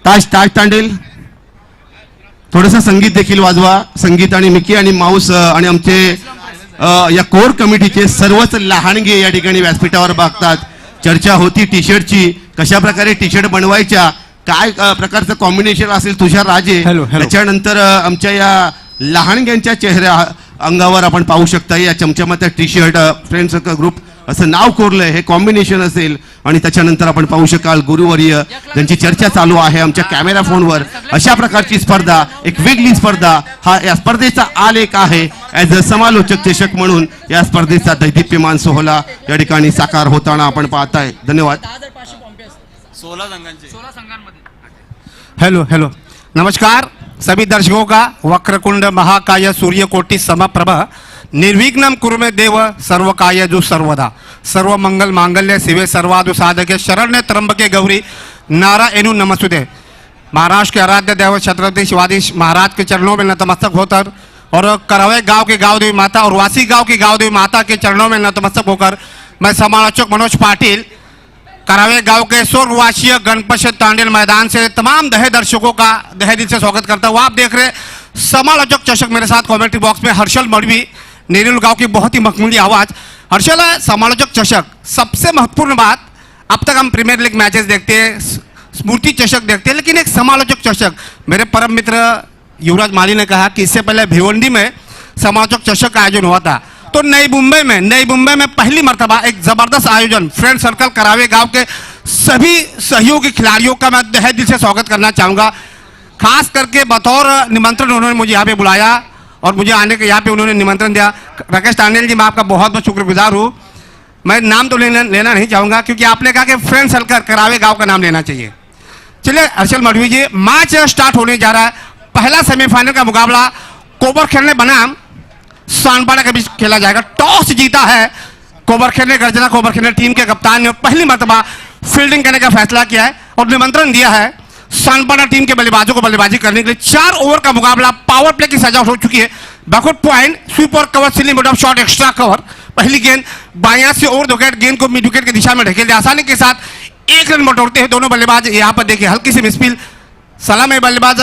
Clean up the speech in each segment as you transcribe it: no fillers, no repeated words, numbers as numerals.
ताज तांडेल थोडंसं संगीत देखील वाजवा. संगीत आणि मिकी आणि माऊस आणि आमचे या कोर कमिटीचे सर्वच लहानगे या ठिकाणी व्यासपीठावर बघतात. चर्चा होती टी शर्टची, कशा प्रकारे टी शर्ट बनवायच्या, काय प्रकारचं कॉम्बिनेशन असेल तुषार राजे. त्याच्यानंतर आमच्या या लहानग्यांच्या चेहऱ्या अंगावर आपण पाहू शकता या चमचमात्या टी शर्ट फ्रेंड्स ग्रुप असं नाव कोरलंय, हे कॉम्बिनेशन असेल. आणि त्याच्यानंतर आपण पाहू शकाल गुरुवर्य ज्यांची चर्चा चालू आहे आमच्या कॅमेरा फोनवर. अशा प्रकारची स्पर्धा, एक वेगळी स्पर्धा, हा या स्पर्धेचा आलेख आहे. ॲज अ समालोचक चषक म्हणून या स्पर्धेचा दैदिप्यमान सोहळा या ठिकाणी साकार होताना आपण पाहताय. धन्यवाद. 16 संघांमध्ये. हेलो नमस्कार सभी दर्शकों का. वक्रकुंड महाकाय सूर्यकोटि समप्रभ निर्विघ्नं कुरु मे देव सर्वकार्येषु सर्वदा. सर्व मंगल मांगल्य शिवे सर्वादु साधके शरण्य त्र्यंबके गौरी नारायणु नमस्तुते. महाराष्ट्र के आराध्य देव छत्रपति शिवाजी महाराज के चरणों में नतमस्तक होकर और करवे गांव के गांव देवी माता और वासी गांव की गांव देवी माता के चरणों में नतमस्तक होकर मैं समालोचक मनोज पाटिल करावे गांव के स्वर्गवासीय गणपत तांडेल मैदान से तमाम दहे दर्शकों का दहे दिल से स्वागत करता हूँ. आप देख रहे समालोचक चषक. मेरे साथ कमेंट्री बॉक्स में हर्षल मड़वी, नेरुल गांव की बहुत ही मखमूली आवाज. हर्षल, समालोचक चषक सबसे महत्वपूर्ण बात, अब तक हम प्रीमियर लीग मैचेस देखते हैं, स्मृति चषक देखते हैं, लेकिन एक समालोचक चषक. मेरे परम मित्र युवराज माली ने कहा कि इससे पहले भिवंडी में समालोचक चषक का आयोजन हुआ था, तो नई मुंबई में पहली मर्तबा एक जबरदस्त आयोजन फ्रेंड सर्कल करावे गांव के सभी सहयोगी खिलाड़ियों का मैं तहे दिल से स्वागत करना चाहूंगा. खास करके बतौर निमंत्रण उन्होंने मुझे यहाँ पे बुलाया और मुझे आने के यहाँ पे उन्होंने निमंत्रण दिया. राकेश तांडेल जी, मैं आपका बहुत बहुत शुक्रगुजार हूँ. मैं नाम तो लेना नहीं चाहूंगा क्योंकि आपने कहा कि फ्रेंड सर्कल करावे गाँव का नाम लेना चाहिए. चलिए हर्षल मड़वी जी, मैच स्टार्ट होने जा रहा है. पहला सेमीफाइनल का मुकाबला कोबरखेल बनाम सानपाड़ा के बीच खेला जाएगा. टॉस जीता है कोबरखेल ने. गर्जना कोबरखेल टीम के कप्तान ने पहली मर्तबा फील्डिंग करने का फैसला किया है और निमंत्रण दिया है सानपाड़ा टीम के बल्लेबाजों को बल्लेबाजी करने के लिए. 4 ओवर का मुकाबला, पावर प्ले की सजावट हो चुकी है. बैकवर्ड पॉइंट, स्वीप और cover, silly mid of shot, extra cover. पहली गेंद बायां से ओवर द विकेट, गेंद को मिड विकेट की दिशा में ढकेल दिया. आसानी के साथ 1 रन बटोरते हैं दोनों बल्लेबाज. यहाँ पर देखिए हल्की सी मिसफील. सलामी बल्लेबाज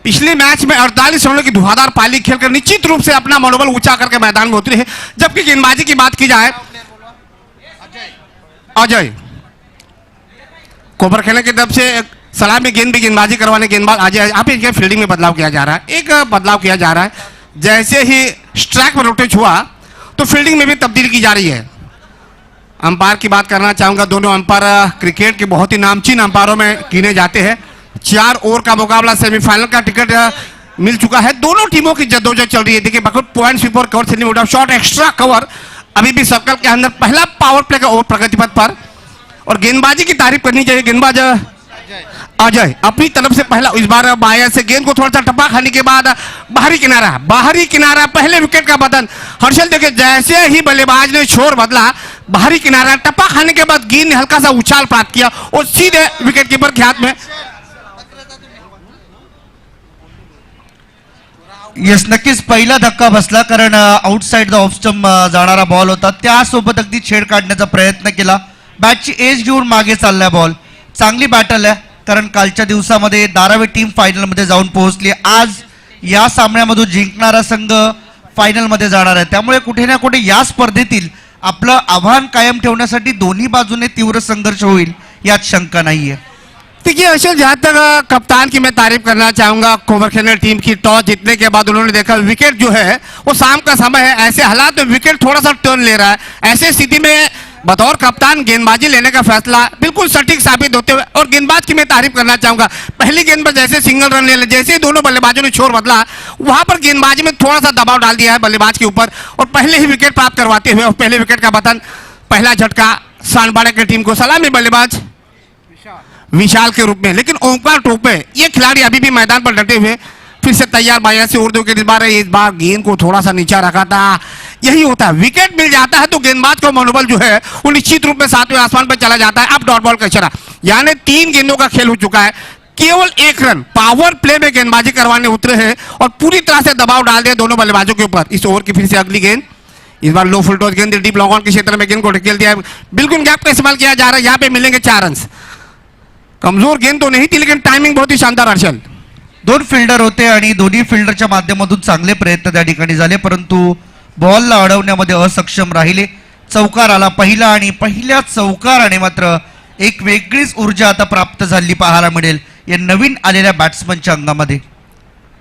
पिछले मैच में 48 रनों की धुआंधार पारी खेलकर निश्चित रूप से अपना मनोबल ऊंचा करके मैदान में उतरे हैं. जबकि गेंदबाजी की बात की जाए, अजय कोबरखेल की तरफ से सलामी गेंद भी गेंदबाजी करवाने गेंदबाज अजय. आप एक फील्डिंग में बदलाव किया जा रहा है, जैसे ही स्ट्राइक पर रोटेट हुआ तो फील्डिंग में भी तब्दीली की जा रही है. अंपायर की बात करना चाहूंगा. दोनों अंपायर क्रिकेट के बहुत ही नामचीन अंपायरों में गिने जाते हैं. 4 ओवर का मुकाबला, सेमीफाइनल का टिकट मिल चुका है. दोनों टीमों की जद्दोजहद चल रही है. देखिए बैकवर्ड पॉइंट, स्वीप और cover, silly mid of shot, extra cover. अभी भी सर्कल के अंदर पहला पावर प्ले का ओवर प्रगति पथ पर. और गेंदबाजी की तारीफ करनी चाहिए. गेंदबाज अजय अपनी तरफ से पहला, इस बार बाया से गेंद को थोड़ा सा टप्पा खाने के बाद बाहरी किनारा पहले विकेट का बदन. हर्षल देखिए जैसे ही बल्लेबाज ने छोर बदला, बाहरी किनारा टप्पा खाने के बाद गेंद ने हल्का सा उछाल प्राप्त किया और सीधे विकेट कीपर के हाथ में. येस, नक्कीच पहिला धक्का बसला कारण आउटसाइड द ऑफ स्टंप जाणारा बॉल होता. त्यासोबत अगदी छेड काढण्याचा प्रयत्न केला. बॅटची एज घेऊन मागे चाललाय बॉल. चांगली बॅटल आहे कारण कालच्या दिवसामध्ये धारावी टीम फायनल मध्ये जाऊन पोहोचली. आज या सामन्यामधून जिंकणारा संघ फायनल मध्ये जाणार आहे. त्यामुळे कुठे ना कुठे या स्पर्धेतील आपलं आव्हान कायम ठेवण्यासाठी दोन्ही बाजूने तीव्र संघर्ष होईल यात शंका नाहीये. देखिए अशोक, जहाँ तक कप्तान की मैं तारीफ करना चाहूंगा. कोबरखेल टीम की टॉस जीतने के बाद उन्होंने देखा विकेट जो है वो शाम का समय है. ऐसे हालात में विकेट थोड़ा सा टर्न ले रहा है. ऐसे स्थिति में बतौर कप्तान गेंदबाजी लेने का फैसला बिल्कुल सटीक साबित होते हुए, और गेंदबाज की मैं तारीफ करना चाहूंगा. पहली गेंद पर जैसे सिंगल रन ले, जैसे ही दोनों बल्लेबाजों ने छोर बदला, वहां पर गेंदबाजी में थोड़ा सा दबाव डाल दिया है बल्लेबाज के ऊपर और पहले ही विकेट प्राप्त करवाते हुए और पहले विकेट का बटन, पहला झटका सानपाड़ा की टीम को. सलामी बल्लेबाज विशाल के रूप में. लेकिन ओंकार टोपे ये खिलाड़ी अभी भी मैदान पर डटे हुए, फिर से तैयार बाया से उर्दू के इस बार गेंद को थोड़ा सा नीचा रखा था. यही होता है, विकेट मिल जाता है तो गेंदबाज का मनोबल जो है वो निश्चित रूप में 7वें आसमान पर चला जाता है. अब डॉट बॉल का इशारा, यानी 3 गेंदों का खेल हो चुका है. केवल 1 रन पावर प्ले में गेंदबाजी करवाने उतरे हैं और पूरी तरह से दबाव डाल दिया दोनों बल्लेबाजों के ऊपर. इस ओवर की फिर से अगली गेंद, इस बार लो फुल टॉस गेंद डीप लॉन्ग ऑन के क्षेत्र में गेंद को ढकेल दिया. बिल्कुल गैप का इस्तेमाल किया जा रहा है. यहाँ पे मिलेंगे 4 रन. कमजोर गेंद तो नहीं थी लेकिन टाइमिंग बहुत ही शानदार हर्षल। दोन फिल्डर होते आणि दोन्ही फिल्डरच्या माध्यमातून चांगले प्रयत्न त्या ठिकाणी झाले, परंतु बॉलला अडवण्यामध्ये असक्षम राहिले. चौकार आला पहिला आणि पहिल्या चौकाराने मात्र एक वेगळीच ऊर्जा आता प्राप्त झाली पाहायला मिळेल या नवीन आलेल्या बॅट्समनच्या अंगामध्ये.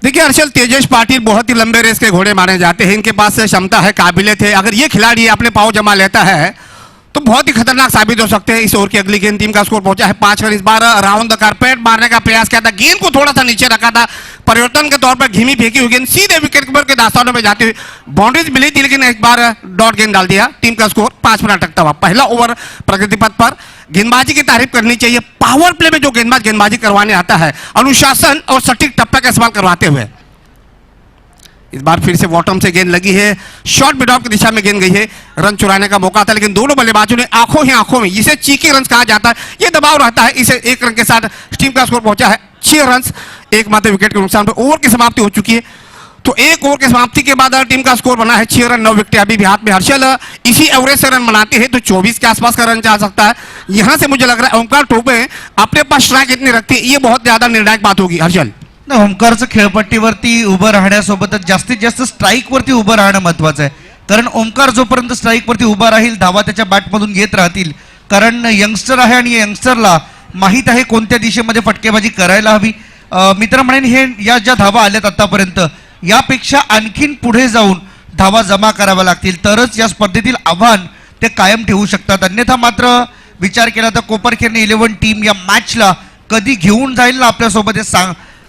देखिए हर्षल, तेजेश पाटिल बहुत ही लंबे रेस के घोड़े माने जाते हैं, इनके पास क्षमता है, काबिलियत है. अगर ये खिलाड़ी अपने पाव जमा लेता है तो बहुत ही खतरनाक साबित हो सकते हैं. इस ओवर की अगली गेंद टीम का स्कोर पहुंचा है 5 रन. इस बार राउंड द कारपेट मारने का प्रयास किया था, गेंद को थोड़ा सा नीचे रखा था, परिवर्तन के तौर पर धीमी फेंकी हुई गेंद सीधे विकेट कीपर के दास्तानों में जाती हुई बाउंड्रीज मिली थी, लेकिन एक बार डॉट गेंद डाल दिया. टीम का स्कोर 5 पर अटकता हुआ. पहला ओवर प्रगति पथ पर. गेंदबाजी की तारीफ करनी चाहिए, पावर प्ले में जो गेंदबाज गेंदबाजी करवाने आता है अनुशासन और सटीक टप्पा का इस्तेमाल करवाते हुए. इस बार फिर से बॉटम से गेंद लगी है, शॉर्ट मिड ऑफ की दिशा में गेंद गई है. रन चुराने का मौका था लेकिन दोनों बल्लेबाजों ने आंखों ही आंखों में, इसे चीकी रन कहा जाता है, ये दबाव रहता है. इसे 1 रन के साथ टीम का स्कोर पहुंचा है 6 रन, एकमात्र विकेट के नुकसान पर. ओवर की समाप्ति हो चुकी है, तो एक ओवर की समाप्ति के बाद टीम का स्कोर बना है 6 रन 9 विकेट अभी भी हाथ में. हर्षल, इसी एवरेज से रन बनाते हैं तो 24 के आसपास का रन जा सकता है. यहां से मुझे लग रहा है ओमकार टोपे अपने पास स्ट्राइक इतनी रखती है, ये बहुत ज्यादा निर्णायक बात होगी. हर्षल, ओमकारचं खेळपट्टीवरती उभं राहण्यासोबतच जास्तीत जास्त स्ट्राईकवरती उभं राहणं महत्वाचं आहे, कारण ओमकार जोपर्यंत स्ट्राईकवरती उभा राहील धावा त्याच्या बॅटमधून येत राहतील, कारण यंगस्टर आहे आणि यंगस्टरला माहीत आहे कोणत्या दिशेमध्ये फटकेबाजी करायला हवी. मित्र म्हणेन हे या ज्या धावा आल्यात आतापर्यंत यापेक्षा आणखीन पुढे जाऊन धावा जमा कराव्या लागतील तरच या स्पर्धेतील आव्हान ते कायम ठेवू शकतात. अन्यथा मात्र विचार केला तर कोपरखेरणे 11 टीम या मॅचला कधी घेऊन जाईल ना आपल्यासोबत हे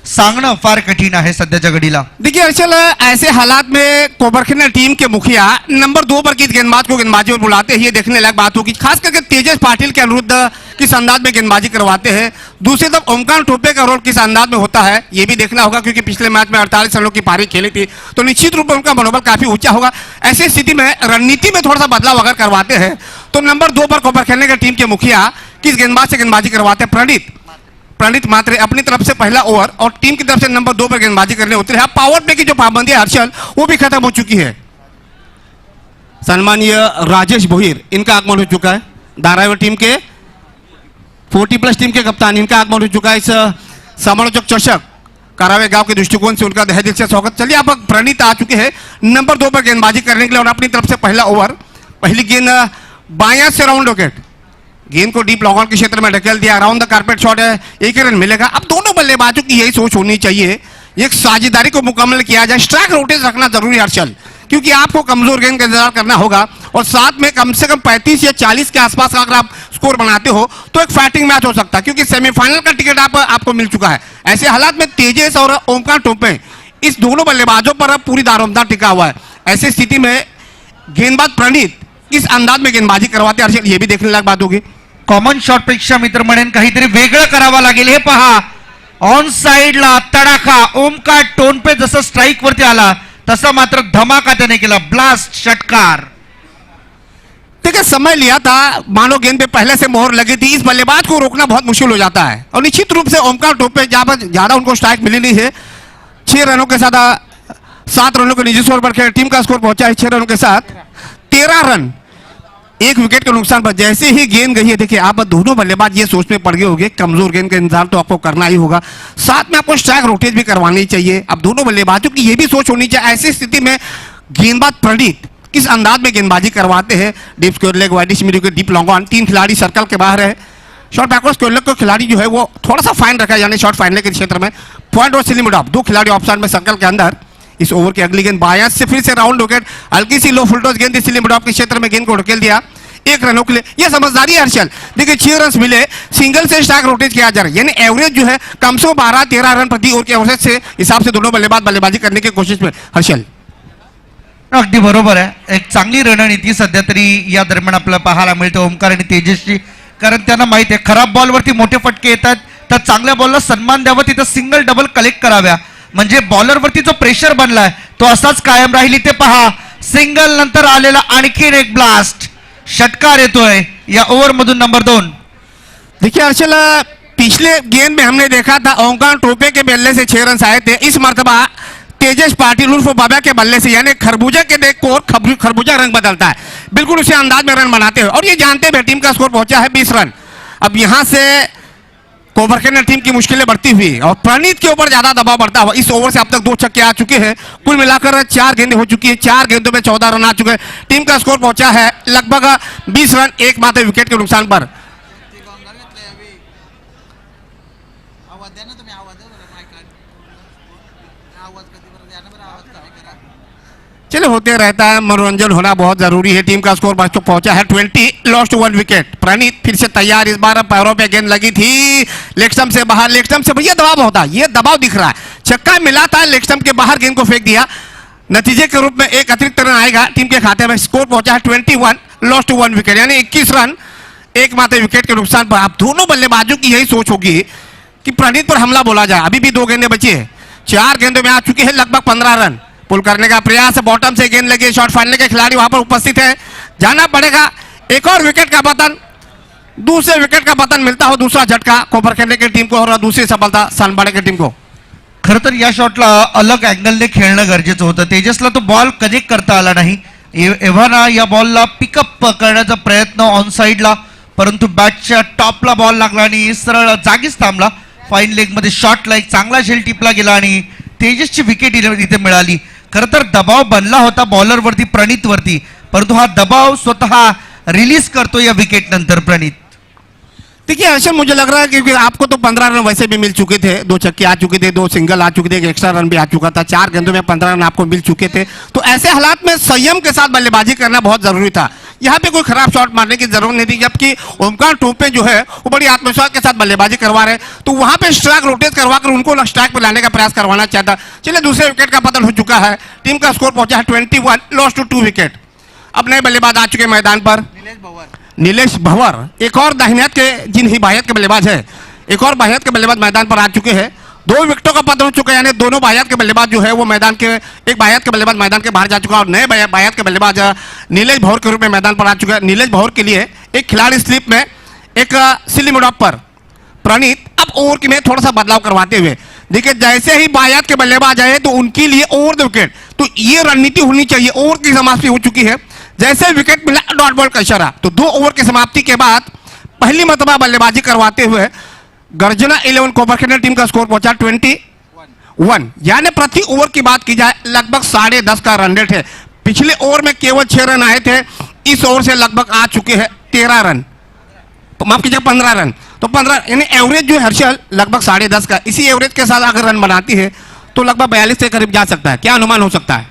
सांगणं फार कठीण आहे सध्याच्या घडीला. देखिए हर्षल, ऐसे हालात में कोपरखेरणे टीम के मुखिया नंबर 2 पर किस गेंदबाज को गेंदबाजी में बुलाते हैं, ये देखने लायक बात होगी. खास करके तेजेश पाटिल के अनुरुद्ध किस अंदाज में गेंदबाजी करवाते हैं. दूसरी तरफ ओमकार टोपे का रोल किस अंदाज में होता है ये भी देखना होगा, क्योंकि पिछले मैच में 48 रनों की पारी खेली थी, तो निश्चित रूप से उनका मनोबल काफी ऊंचा होगा. ऐसी स्थिति में रणनीति में थोड़ा सा बदलाव अगर करवाते हैं तो नंबर 2 पर कोपरखेरणे की टीम के मुखिया किस गेंदबाज से गेंदबाजी करवाते हैं. प्रणीत मात्रे अपनी तरफ से पहला ओवर और टीम की तरफ से नंबर 2 पर गेंदबाजी करने उतरे हैं. पावर प्ले की जो पाबंदी है हर्षल, वो भी खत्म हो चुकी है. सम्मानीय राजेश भोईर, इनका आगमन हो चुका है. धारावी टीम के 40+ टीम के कप्तान, इनका आगमन हो चुका है. इस समालोचक चषक कारावे गांव के दृष्टिकोण से उनका तहे दिल से स्वागत. चलिए, अब प्रणीत आ चुके हैं नंबर 2 पर गेंदबाजी करने के लिए और अपनी तरफ से पहला ओवर. पहली गेंद बायां से राउंड विकेट, गेंद को डीप लॉन्ग ऑन के क्षेत्र में ढकेल दिया. राउंड द कारपेट शॉट है, 1 रन मिलेगा. अब दोनों बल्लेबाजों की यही सोच होनी चाहिए, एक साझेदारी को मुकम्मल किया जाए. स्ट्राइक रोटेज रखना जरूरी है हर्षल, क्योंकि आपको कमजोर गेंद का इंतजार करना होगा और साथ में कम से कम 35 या 40 के आसपास का अगर आप स्कोर बनाते हो तो एक फाइटिंग मैच हो सकता है, क्योंकि सेमीफाइनल का टिकट आपको मिल चुका है. ऐसे हालात में तेजेश और ओमकार टोपे, इस दोनों बल्लेबाजों पर पूरी दारोमदार टिका हुआ है. ऐसी स्थिति में गेंदबाज प्रणीत किस अंदाज में गेंदबाजी करवाते हर्षल, ये भी देखने लायक बात होगी. कॉमन शॉट पेक्षा मित्र म्हणेन काहीतरी वेगळं करावं लागेल. हे पहा, ऑन साइडला तडाखा ओमकार टोपे जसं स्ट्राइक वरती आला तसा मात्र धमाका त्याने केला, ब्लास्ट षटकार. देखिए, समय लिया था, मानो गेंद पे पहले से मोहर लगी थी. इस बल्लेबाज को रोकना बहुत मुश्किल हो जाता है और निश्चित रूप से ओमकार टोपे जहां पर ज्यादा उनको स्ट्राइक मिली नहीं है. 6 रनों के साथ 7 रनों के निजी स्कोर पर खेल, टीम का स्कोर पहुंचा है 6 रनों के साथ 13 रन, 1 विकेट के नुकसान पर. जैसे ही गेंद गई है, देखिए आप दोनों बल्लेबाज ये सोच में पड़ गए होंगे कमजोर गेंद का इंतजार तो आपको करना ही होगा, साथ में आपको स्ट्राइक रोटेज भी करवानी चाहिए. अब दोनों बल्लेबाजों की ये भी सोच होनी चाहिए. ऐसी स्थिति में गेंदबाज प्रणीत किस अंदाज में गेंदबाजी करवाते हैं. Deep square leg, widish mid wicket, deep long on, 3 खिलाड़ी सर्कल के बाहर है. शॉर्ट बैकवर्ड स्क्वायर लेग को खिलाड़ी जो है वो थोड़ा सा फाइन रखा है, यानी शॉर्ट फाइनल के क्षेत्र में. पॉइंट और सिली मिड ऑफ, 2 खिलाड़ी ऑफ साइड में सर्कल के अंदर. इस ओवर की अगली गेंद बायां से फिर से राउंड विकेट, हल्की सी लो फुलटॉस गेंद इस लिमिट ऑफ के क्षेत्र में गेंद को ढकेल दिया. 1 रनों के लिए यह समझदारी है हर्षल. देखिए 6 रन मिले, सिंगल से स्ट्राइक रोटेज किया जा रहा है, यानी एवरेज जो है कम से कम 12-13 रन प्रति ओवर के एवरेज से हिसाब से दोनों बल्लेबाज बल्लेबाजी करने की कोशिश में. हर्षल, अगदी बरोबर आहे. एक चांगली रणनीती सध्या तरी या दरम्यान आपल्याला पाहायला मिळते ओमकार आणि तेजसची, कारण त्यांना माहिती आहे खराब बॉलवरती मोठे फटके येतात तर चांगल्या बॉलला सन्मान द्यावा, तिथं सिंगल डबल कलेक्ट कराव्या, म्हणजे बॉलरवरती जो प्रेशर बनलाय तो असाच कायम राहील. ते पहा, सिंगल नंतर आलेला आणखीन एक ब्लास्ट षटकार येतोय या ओव्हर मधून नंबर 2. देखिए हर्षल, पिछले गेम में हमने देखा था ओमकार टोपे के बल्ले से 6 रन आए थे. इस मर्तबा तेजेश पाटिल उर्फ बाबा के बल्ले से, यानी खरबूजा के देख को खरबूजा रंग बदलता है, बिल्कुल उसी अंदाज में रन बनाते हुए, और ये जानते हुए टीम का स्कोर पहुंचा है 20 रन. अब यहां से कोबरखेल टीम की मुश्किलें बढ़ती हुई और प्रणीत के ऊपर ज्यादा दबाव बढ़ता हुआ इस ओवर से अब तक 2 छक्के आ चुके हैं। कुल मिलाकर 4 गेंदें हो चुकी है, 4 गेंदों में 14 रन आ चुके हैं। टीम का स्कोर पहुंचा है लगभग 20 रन एकमात्र विकेट के नुकसान पर। चलो होते रहता है, मनोरंजन होना बहुत जरूरी है। टीम का स्कोर पहुंचा है 20, लॉस्ट 1 विकेट। प्रणीत फिर से तैयार, इस बार पैरों पे गेंद लगी थी, लेग स्टंप से बाहर, लेग स्टंप से भैया दबाव होता है, ये दबाव दिख रहा है। छक्का मिला था, लेग स्टंप के बाहर गेंद को फेंक दिया, नतीजे के रूप में एक अतिरिक्त रन आएगा टीम के खाते में। स्कोर पहुंचा है 21, लॉस्ट 1 विकेट, यानी 21 रन एकमात्र विकेट के नुकसान पर। अब दोनों बल्लेबाजों की यही सोच होगी कि प्रणीत पर हमला बोला जाए। अभी भी 2 गेंदें बची है, 4 गेंदों में आ चुके हैं लगभग 15 रन। पुल करने का प्रयास, बॉटम से गेंद लगी, शॉट फाड़ने के खिलाड़ी वहां पर उपस्थित है, जाना पड़ेगा। एक और विकेट का पतन, दूसरे विकेट का पतन मिलता हो, दूसरा झटका कोबरखेल की टीम को और दूसरी सफलता सानपाडे की टीम को। खरं तर या शॉटला अलग अँगलने खेळणं गरजेचं होतं. तेजसला तो बॉल कनेक्ट करता आला नाही. एव्हाना या बॉलला पिकअप करण्याचा प्रयत्न ऑन साइडला, परंतु बॅटच्या टॉपला बॉल लागला आणि सरळ जागीच थांबला. फाईन लेग मध्ये शॉटला एक चांगला शेल टिपला गेला आणि तेजसची विकेट इथे मिळाली. खरं तर दबाव बनला होता बॉलरवरती, प्रणीतवरती, परंतु हा दबाव स्वतः रिलीज करतो या विकेट नंतर प्रणीत. देखिए हर्षल, मुझे लग रहा है क्योंकि आपको तो 15 रन वैसे भी मिल चुके थे, 2 छक्के आ चुके थे, 2 सिंगल आ चुके थे, एक एक्स्ट्रा रन भी आ चुका था, 4 गेंदों में 15 रन आपको मिल चुके थे। तो ऐसे हालात में संयम के साथ बल्लेबाजी करना बहुत जरूरी था। यहाँ पे कोई खराब शॉट मारने की जरूरत नहीं थी, जबकि ओमकार टोपे जो है वो बड़ी आत्मविश्वास के साथ बल्लेबाजी करवा रहे, तो वहां पे स्ट्राइक रोटेट करवाकर उनको स्ट्राइक पे लाने का प्रयास करवाना चाहता। चलिए, दूसरे विकेट का पतन हो चुका है, टीम का स्कोर पहुंचा है 21, लॉस्ट टू 2 विकेट। अब नए बल्लेबाज आ चुके मैदान पर, नीलेश भंवर, एक और दाहिनियत के जिन हिमायत के बल्लेबाज है, एक और बाहियत के बल्लेबाज मैदान पर आ चुके हैं। 2 विकेटों का पतन हो चुका है, यानी दोनों बाहियत के बल्लेबाज जो है वो मैदान के, एक बाहियत के बल्लेबाज मैदान के बाहर जा चुका है और नए बाहियत के बल्लेबाज नीलेश भंवर के रूप में मैदान पर आ चुका है। नीलेश भंवर के लिए एक खिलाड़ी स्लिप में एक सिली मुडॉप पर प्रणीत अब ओवर की में थोड़ा सा बदलाव करवाते हुए, देखिए जैसे ही बाहियत के बल्लेबाज आए तो उनके लिए ओवर द विकेट, तो ये रणनीति होनी चाहिए। ओवर की समाप्ति हो चुकी है, जैसे विकेट मिला डॉट बॉल का इशारा, तो 2 ओवर की समाप्ति के बाद पहली मर्तबा बल्लेबाजी करवाते हुए गर्जना 11 कोबरखेल टीम का स्कोर पहुंचा 21, यानी प्रति ओवर की बात की जाए लगभग 10.5 का रन रेट है। पिछले ओवर में केवल 6 रन आए थे, इस ओवर से लगभग आ चुके हैं 13 रन, माफ कीजिए 15 रन, तो 15 यानी एवरेज जो है हर्षल लगभग 10.5 का। इसी एवरेज के साथ अगर रन बनाती है तो लगभग 42 के करीब जा सकता है। क्या अनुमान हो सकता है?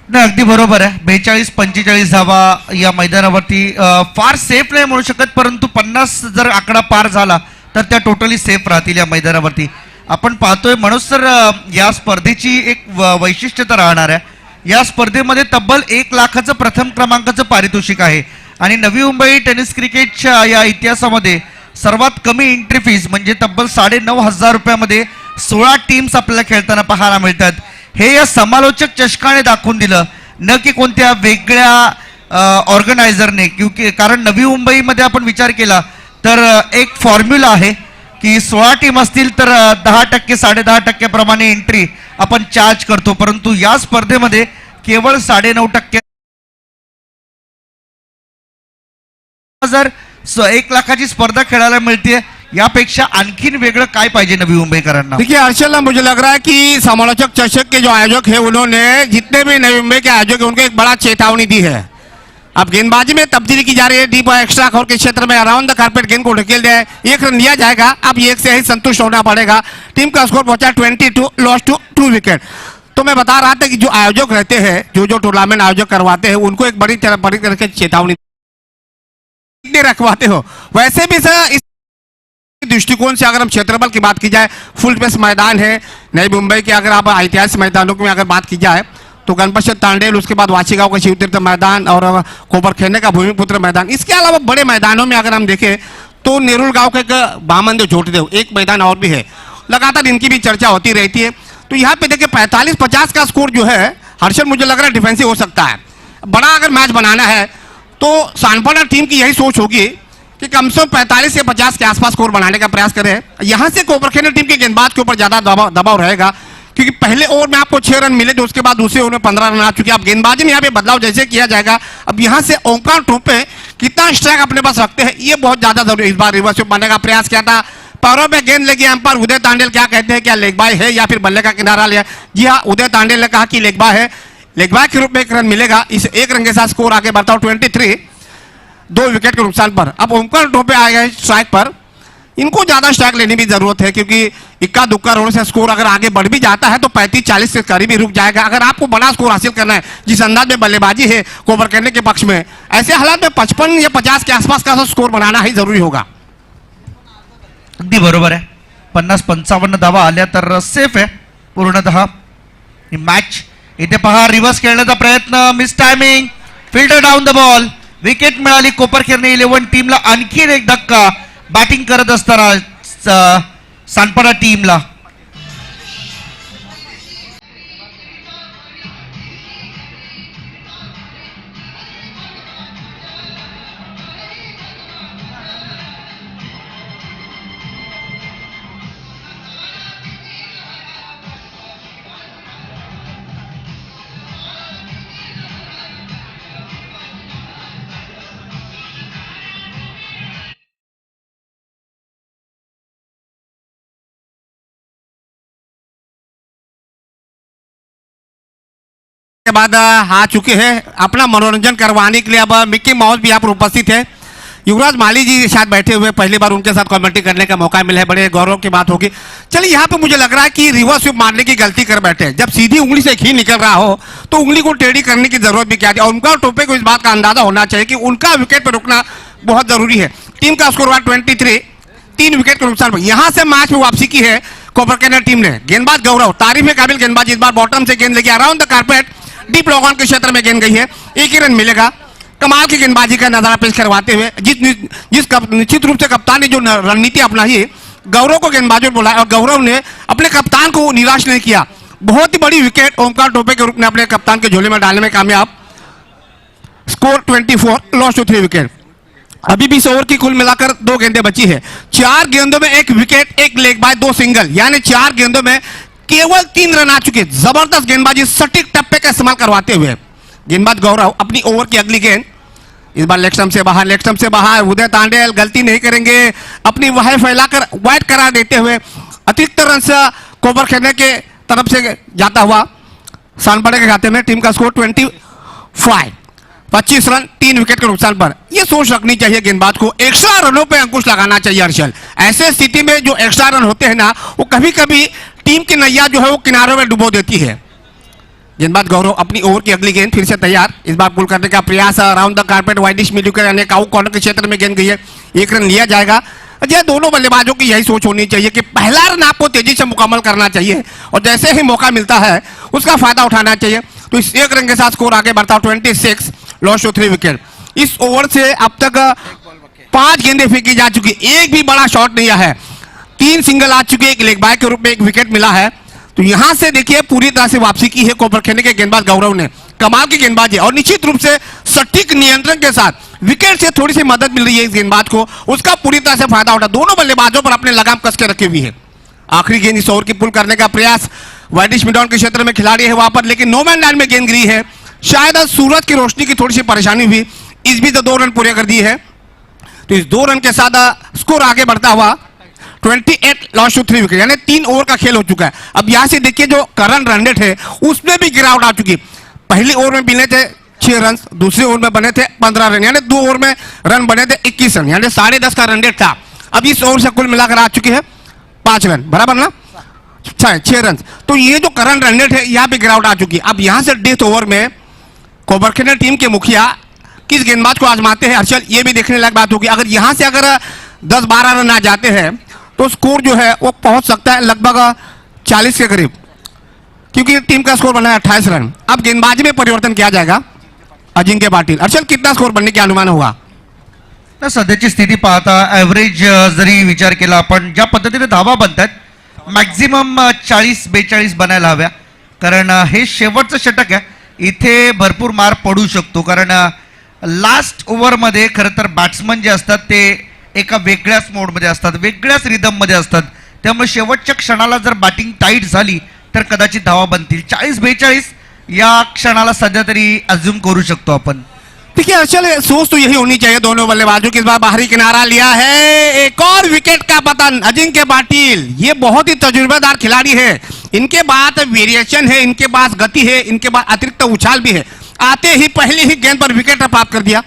नाही, अगदी बरोबर आहे. 42-45 धावा या मैदानावरती फार सेफ नाही म्हणू शकत, परंतु 50 जर आकडा पार झाला तर त्या टोटली सेफ राहतील या मैदानावरती. आपण पाहतोय म्हणून तर या स्पर्धेची एक वैशिष्ट्यता राहणार आहे. या स्पर्धेमध्ये तब्बल 1 लाखाचं प्रथम क्रमांकाचं पारितोषिक आहे आणि नवी मुंबई टेनिस क्रिकेटच्या या इतिहासामध्ये सर्वात कमी एंट्री फीज म्हणजे तब्बल 9,500 रुपयामध्ये 16 टीम्स आपल्याला खेळताना पाहायला मिळतात. हे या समालोचक चषकाने दाखवून दिलं, न की कोणत्या वेगळ्या ऑर्गनायझरने. क्योंकि कारण नवी मुंबईमध्ये आपण विचार केला तर एक फॉर्म्युला आहे की 16 टीम असतील तर 10% 10.5% प्रमाणे एंट्री आपण चार्ज करतो, परंतु या स्पर्धेमध्ये केवळ 9.5%. जर 1 लाखाची स्पर्धा खेळायला मिळते, यापेक्षा आणखीन वेगळं काय पाहिजे नवी मुंबईकरांना? देखिए हर्षल, मुझे लग रहा है कि समालोचक चषक के जो आयोजक है उन्होंने जितने भी नवी मुंबई के आयोजक है उनको एक बड़ा चेतावनी दी है। अब गेंदबाजी में तब्दीली की जा रही है, डीप एक्स्ट्रा कोर के क्षेत्र में अराउंड द कारपेट गेंद को ढकेल दिया है, 1 रन लिया जाएगा। अब 1 से ही संतुष्ट होना पड़ेगा। टीम का स्कोर पहुंचा 22, लॉस्ट टू 2 विकेट। तो मैं बता रहा था कि जो आयोजक रहते हैं, जो टूर्नामेंट आयोजक करवाते हैं, उनको एक बड़ी तरह की चेतावनी रखवाते हो। वैसे भी सर इस दृष्टिकोण से अगर हम क्षेत्रफल की बात की जाए, फुल स्पेस मैदान है नई मुंबई के। अगर आप ऐतिहासिक मैदानों की अगर बात की जाए तो गणपत तांडेल, उसके बाद वाशीगांव का शिवतीर्थ मैदान और कोबरखेल का भूमिपुत्र मैदान। इसके अलावा बड़े मैदानों में अगर हम देखें तो नेरुल गांव का एक बामनदेव झोटदेव एक मैदान और भी है, लगातार इनकी भी चर्चा होती रहती है। तो यहाँ पे देखिए 45-50 का स्कोर जो है हर्षल, मुझे लग रहा है डिफेंसिव हो सकता है। बड़ा अगर मैच बनाना है तो सानपाडा टीम की यही सोच होगी कि कम से कम 45 से 50 के आसपास स्कोर बनाने का प्रयास करें। यहां से कोबरखेल टीम के गेंदबाज के ऊपर ज्यादा दबाव रहेगा, क्योंकि पहले ओवर में आपको 6 रन मिले, तो उसके बाद दूसरे ओवर में 15 रन आ चुके। अब गेंदबाजी में यहाँ पे बदलाव जैसे किया जाएगा, अब यहाँ से ओंकार टोपे कितना स्ट्राइक अपने पास रखते हैं, ये बहुत ज्यादा जरूरी। इस बार रिवर्स स्वीप मारने का प्रयास किया था, पैरों पे गेंद लगी अंपायर उदय तांडेल क्या कहते हैं, क्या लेग बाय है या फिर बल्ले का किनारा लिया? जी हाँ, उदय तांडेल ने कहा कि लेग बाय है, लेग बाय के रूप में एक रन मिलेगा। इस एक रन के साथ स्कोर आगे बढ़ता हूं 23, 2 विकेट के नुकसान पर। अब ओमकार टोपे आ गए स्ट्राइक पर, इनको ज्यादा स्ट्राइक लेने की जरूरत है क्योंकि इक्का दुक्का होने से स्कोर अगर आगे बढ़ भी जाता है तो 35-40 के करीब ही रुक जाएगा। अगर आपको बड़ा स्कोर हासिल करना है जिस अंदाज में बल्लेबाजी है कोबर करने के पक्ष में, ऐसे हालात में 55 या 50 के आसपास का स्कोर बनाना ही जरूरी होगा। अगदी बरोबर आहे. 50-55 धावा आल्या तर सेफ आहे पूर्णतः ही मॅच. इथे पहा रिव्हर्स खेळण्याचा प्रयत्न, miss timing, fielder down the ball, wicket मिळाली कोपरखेरणे 11 टीमला. आणखी एक धक्का बॅटिंग करत असताना सानपाडा टीमला. के बाद आ चुके हैं अपना मनोरंजन करवाने के लिए। अब मिक्की माउस भी यहाँ पर उपस्थित है, युवराज माली जी शायद बैठे हुए, पहली बार उनके साथ कमेंट्री करने का मौका मिला है, बड़े गौरव की बात होगी। चलिए यहाँ पे मुझे लग रहा है कि रिवर्स स्विप मारने की गलती कर बैठे। जब सीधी उंगली से घी निकल रहा हो तो उंगली को टेढ़ी करने की जरूरत भी क्या थी, और उनका टोपे को इस बात का अंदाजा होना चाहिए कि उनका विकेट पर रुकना बहुत जरूरी है। टीम का स्कोर हुआ 23, 3 विकेट के नुकसान पर। यहां से मैच में वापसी की है कोपरखेरणे टीम ने। गेंदबाज गौरव, तारीफ के काबिल गेंदबाज, इस बार बॉटम से गेंद लेके around the carpet deep log on के क्षेत्र में गेंद गई है, 1 ही रन मिलेगा। कमाल की गेंदबाजी का नजारा पेश करवाते हुए निश्चित रूप से कप्तान ने जो रणनीति अपनाई है, गौरव को गेंदबाजों बुलाया और गौरव ने अपने कप्तान को निराश नहीं किया। बहुत ही बड़ी विकेट ओमकार टोपे के रूप में अपने कप्तान के झोले में डालने में कामयाब। Score 24, loss to 3 wicket. अभी भी इस ओवर की कुल मिलाकर 2 गेंदें बची है। 4 गेंदों में 1 विकेट, 1 लेग बाय, 2 सिंगल, यानी 4 गेंदों में केवल 3 रन आ चुके। जबरदस्त गेंदबाजी, सटीक टप्पे का इस्तेमाल करवाते हुए गेंदबाज गौरव अपनी ओवर की अगली गेंद, इस बार लेग स्टंप से बाहर, लेग स्टंप से बाहर। उदय तांडेल गलती नहीं करेंगे, अपनी वह फैलाकर वाइड करार देते हुए अतिरिक्त रन से कोपरखेरणे के तरफ से जाता हुआ सानपाडा के खाते में। टीम का स्कोर 25, 25 रन, 3 विकेट के नुकसान पर। यह सोच रखनी चाहिए गेंदबाज को, एक्स्ट्रा रनों पे अंकुश लगाना चाहिए हर्षल। ऐसे स्थिति में जो एक्स्ट्रा रन होते हैं ना, वो कभी कभी टीम की नैया जो है वो किनारों में डुबो देती है। गेंदबाज गौरव अपनी ओवर की अगली गेंद फिर से तैयार, इस बार पुल करने का प्रयास। Round the carpet widish midwicket यानी काउ कॉर्नर के क्षेत्र में गेंद गई है, 1 रन लिया जाएगा। ये दोनों बल्लेबाजों की यही सोच होनी चाहिए कि पहला रन आपको तेजी से मुकम्मल करना चाहिए और जैसे ही मौका मिलता है उसका फायदा उठाना चाहिए। तो इस 1 रन के साथ स्कोर आगे बढ़ता 26, लॉस टू 3 विकेट। इस ओवर से अब तक 5 गेंदें फेंकी जा चुकी, एक भी बड़ा शॉट नहीं आया है। 3 सिंगल आ चुके, 1 लेग बाय के रूप में 1 विकेट मिला है। तो यहां से देखिए पूरी तरह से वापसी की है कोपरखेरणे के गेंदबाज गौरव ने। कमाल की गेंदबाजी और निश्चित रूप से सटीक नियंत्रण के साथ विकेट से थोड़ी सी मदद मिल रही है इस गेंदबाज को, उसका पूरी तरह से फायदा उठा। दोनों बल्लेबाजों पर अपने लगाम कस के रखी हुई है। आखिरी गेंद इस ओवर की पुल करने का प्रयास, वाइडिश मिडॉन के क्षेत्र में खिलाड़ी है वहां पर, लेकिन नो मैन लैंड में गेंद गिरी है। शायद सूरज की रोशनी की थोड़ी सी परेशानी हुई, इस भी तो 2 रन पूरे कर दिए है। तो इस 2 रन के साथ स्कोर आगे बढ़ता हुआ 28, लॉस टू 3 विकेट, यानी 3 ओवर का खेल हो चुका है। अब यहां से देखिए जो करंट रन रेट है उसमें भी गिरावट आ चुकी। पहली ओवर में मिले थे 6 रन, दूसरी ओवर में बने थे 15 रन, यानी 2 ओवर में रन बने थे 21 रन, यानी 10.5 का रन रेट था। अब इस ओवर से कुल मिलाकर आ चुके हैं 5 रन, बराबर ना, 6 रन। तो ये जो करंट रन रेट है यहाँ पे गिरावट आ चुकी है। अब यहां से डेथ ओवर में कोपरखेरणे टीम के मुखिया किस गेंदबाज को आजमाते हैं हर्षल, ये भी देखने लायक बात होगी। अगर यहां से अगर 10-12 रन आ जाते हैं तो स्कोर जो है वो पहुंच सकता है लगभग 40 के करीब, क्योंकि टीम का स्कोर बना है 28 रन। अब गेंदबाजी में परिवर्तन किया जाएगा अजिंक्य पाटील। हर्षल, कितना स्कोर बनने के अनुमान होगा? सध्याची स्थिती पाहता ॲव्हरेज जरी विचार केला आपण, ज्या पद्धतीने धावा बनतात मॅक्झिमम 40-42 बनायला हव्या, कारण हे शेवटचं षटक आहे, इथे भरपूर मार पडू शकतो। कारण लास्ट ओव्हरमध्ये खरं तर बॅट्समन जे असतात ते एका वेगळ्याच मोडमध्ये असतात, वेगळ्याच रिदममध्ये असतात, त्यामुळे शेवटच्या क्षणाला जर बॅटिंग टाईट झाली तर कदाचित धावा बनतील। 40-42 या क्षणाला सध्या तरी अज्युम करू शकतो आपण। देखिए असल सोच तो यही होनी चाहिए दोनों बल्लेबाजों की। इस बार बाहरी किनारा लिया है, एक और विकेट का पतन अजिंक्य पाटिल। ये बहुत ही तजुर्बेदार खिलाड़ी है, इनके पास वेरिएशन है, इनके पास गति है, इनके पास अतिरिक्त उछाल भी है। आते ही पहली ही गेंद पर विकेट प्राप्त कर दिया।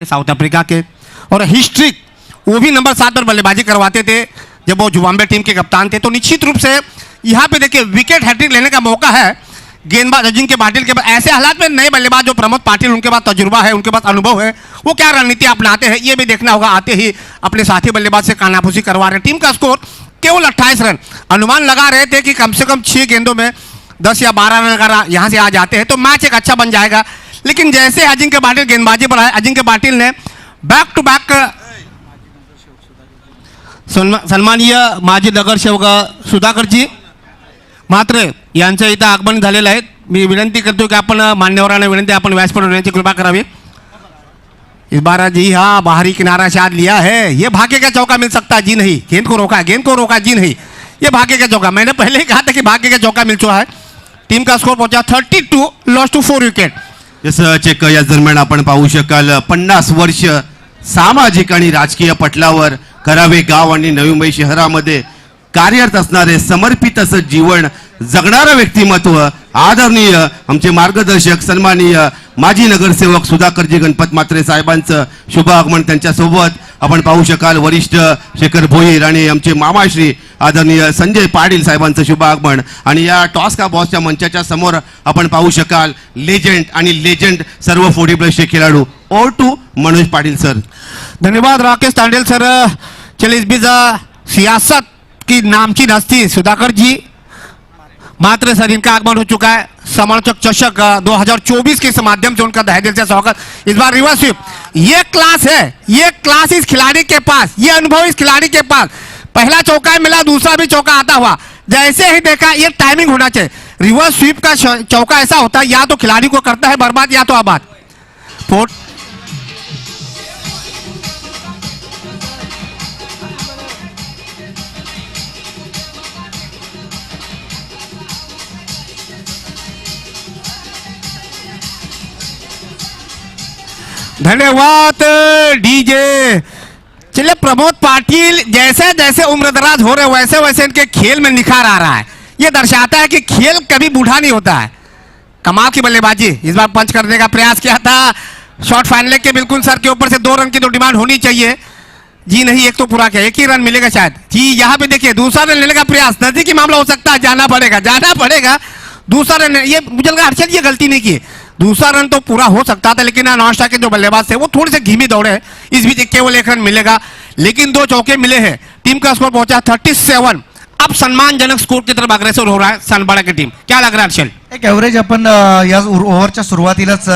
साउथ अफ्रीका के और हिस्ट्रिक, वो भी नंबर 7 पर बल्लेबाजी करवाते थे जब वो जुम्बावे टीम के कप्तान थे। तो निश्चित रूप से यहाँ पे देखिए विकेट हैट्रिक लेने का मौका है गेंदबाज अजिंक्य पाटिल के पास। ऐसे हालात में नए बल्लेबाज जो प्रमोद पाटिल, उनके पास तजुर्बा है, उनके पास अनुभव है, वो क्या रणनीति अपनाते हैं ये भी देखना होगा। आते ही अपने साथी बल्लेबाज से कानाफूसी करवा रहे। टीम का स्कोर केवल 28 रन। अनुमान लगा रहे थे कि कम से कम 6 गेंदों में 10 या 12 रन अगर यहाँ से आ जाते हैं तो मैच एक अच्छा बन जाएगा। लेकिन जैसे अजिंक्य पाटिल गेंदबाजी पर आए, अजिंक्य पाटिल ने बैक टू बैक सन्माननीय माजी नगरसेवक सुधाकरजी मात्र यांचं इथं आगमन झालेलं आहे। मी विनंती करतो की आपण मान्यवरांना विनंती, आपण व्यासपीठावर येण्याची कृपा करावी। इस बार जी हाँ बाहरी किनारा शायद लिया है, ये भाग्य का चौका मिल सकता है। जी नहीं, गेंद को रोका, जी नहीं, ये भाग्य का चौका। मैंने पहले ही कहा था कि भाग्य का चौका मिल चुका है। टीम का स्कोर पहुंचा 32, लॉस टू 4 विकेट। जसं चेक या दरम्यान आपण पाहू शकाल 50 वर्ष सामाजिक आणि राजकीय पटलावर करावे गाव आणि नवी मुंबई शहरामध्ये कार्यरत असणारे समर्पित असं जीवन जगणारं व्यक्तिमत्व आदरणीय आमचे मार्गदर्शक सन्माननीय माजी नगरसेवक सुधाकरजी गणपत मात्रे साहेबांचं शुभ आगमन त्यांच्यासोबत आपण पाहू शकाल। वरिष्ठ शेखर भोईर आणि आमचे मामाश्री आदरणीय संजय पाटील साहेबांचं शुभ आगमन। आणि या टॉस का बॉसच्या मंचाच्या समोर आपण पाहू शकाल लेजेंड सर्व 40+ खेळाडू। Over to Manoj Patil sir. धन्यवाद राकेश तांडेल सर। चलिए इस बीच सियासत की नामचीन हस्ती सुधाकर जी मात्र सर, इनका आगमन हो चुका है। समालोचक चषक 2024 के इस माध्यम से उनका तहे दिल से स्वागत। इस बार रिवर्स स्वीप, ये क्लास है, ये क्लास इस खिलाड़ी के पास, ये अनुभव इस खिलाड़ी के पास। पहला चौका मिला, दूसरा भी चौका आता हुआ। जैसे ही देखा ये टाइमिंग होना चाहिए। रिवर्स स्वीप का चौका ऐसा होता है, या तो खिलाड़ी को करता है बर्बाद या तो आबाद। धन्यवाद डीजे। चलिए प्रमोद पाटिल जैसे जैसे उम्रदराज हो रहे वैसे वैसे इनके खेल में निखार आ रहा है। ये दर्शाता है कि खेल कभी बूढ़ा नहीं होता है। कमाल की बल्लेबाजी। इस बार पंच करने का प्रयास किया था, शॉट फाइनल के बिल्कुल सर के ऊपर से 2 रन की तो डिमांड होनी चाहिए। जी नहीं, एक तो पूरा किया, 1 ही रन मिलेगा शायद। जी यहाँ पे देखिए दूसरा रन लेने का प्रयास, नजदीकी मामला हो सकता है, जाना पड़ेगा। दूसरा रन, ये मुझे लगा हर्षद ये गलती नहीं की। दूसरा रन तो पूरा हो सकता था, लेकिन नॉन स्ट्राइक के जो बल्लेबाज थे वो थोड़े से धीमी दौड़े हैं। इस बीच केवल 1 रन मिलेगा, लेकिन 2 चौके मिले हैं। टीम का स्कोर पहुंचा 37। अब सम्मानजनक स्कोर की तरफ अग्रेसर हो रहा है सनबड़ा की टीम। क्या लग रहा है हर्षल? एक एव्हरेज आपण या ओव्हरच्या सुरुवातीलाच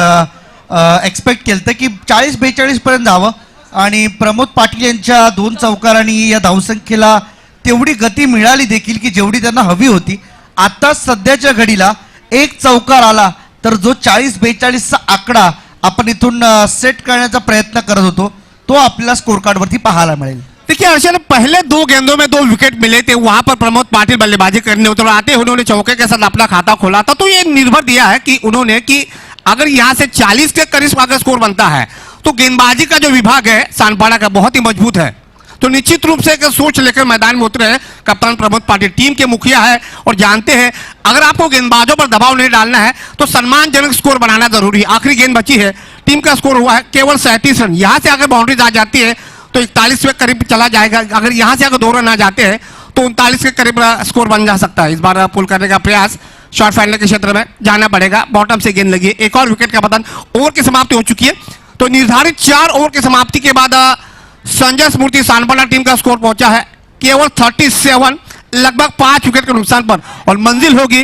एक्सपेक्ट केलं की 40-42 पर्यंत जावं आणि प्रमोद पाटील यांच्या 2 चौकारांनी या धावसंख्येला तेवढी गती मिळाली देखील की जेवढी त्यांना हवी होती। आता सध्याच्या घडीला 1 चौकार आला तर जो 40-42 चा आकडा आपण इथून सेट करण्याचा प्रयत्न करत होतो तो आपल्याला स्कोर कार्ड वरती पाहायला मिळेल। देखिए अर्शद, पहले 2 गेंदों में 2 विकेट मिले थे, वहां पर प्रमोद पाटिल बल्लेबाजी करने उतर आते उन्होंने चौके के साथ अपना खाता खोला था। तो ये निर्भर दिया है कि उन्होंने कि अगर यहां से 40 के करीब अगर स्कोर बनता है तो गेंदबाजी का जो विभाग है सानपाड़ा का बहुत ही मजबूत है। तो निश्चित रूप से एक सोच लेकर मैदान में उतरे हैं कप्तान प्रमोद पाटिल, टीम के मुखिया है और जानते हैं अगर आपको गेंदबाजों पर दबाव नहीं डालना है तो सम्मानजनक स्कोर बनाना जरूरी है। आखिरी गेंद बची है, टीम का स्कोर हुआ है केवल 37 रन। यहां से अगर बाउंड्रीज आ जाती है तो 41 के करीब चला जाएगा। अगर यहां से अगर 2 रन आ जाते हैं तो 39 के करीब स्कोर बन जा सकता है। इस बार पुल करने का प्रयास शॉर्ट फाइनल के क्षेत्र में जाना पड़ेगा। बॉटम से गेंद लगी है, एक और विकेट का पतन। ओवर की समाप्ति हो चुकी है। तो निर्धारित 4 ओवर की समाप्ति के बाद संजय स्मृति सानपाड़ा टीम का स्कोर पहुंचा है केवल 37, लगभग 5 विकेट के नुकसान पर, और मंजिल होगी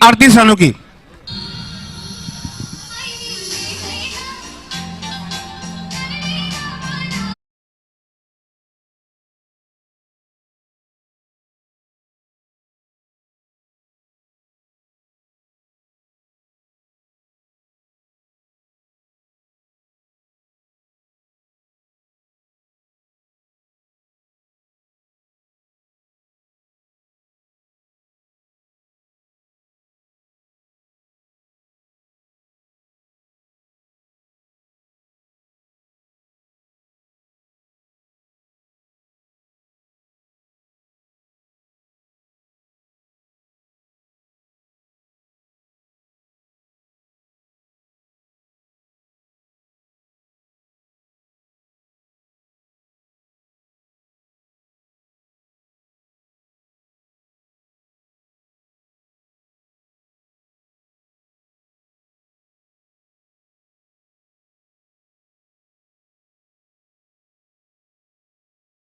38 रनों की।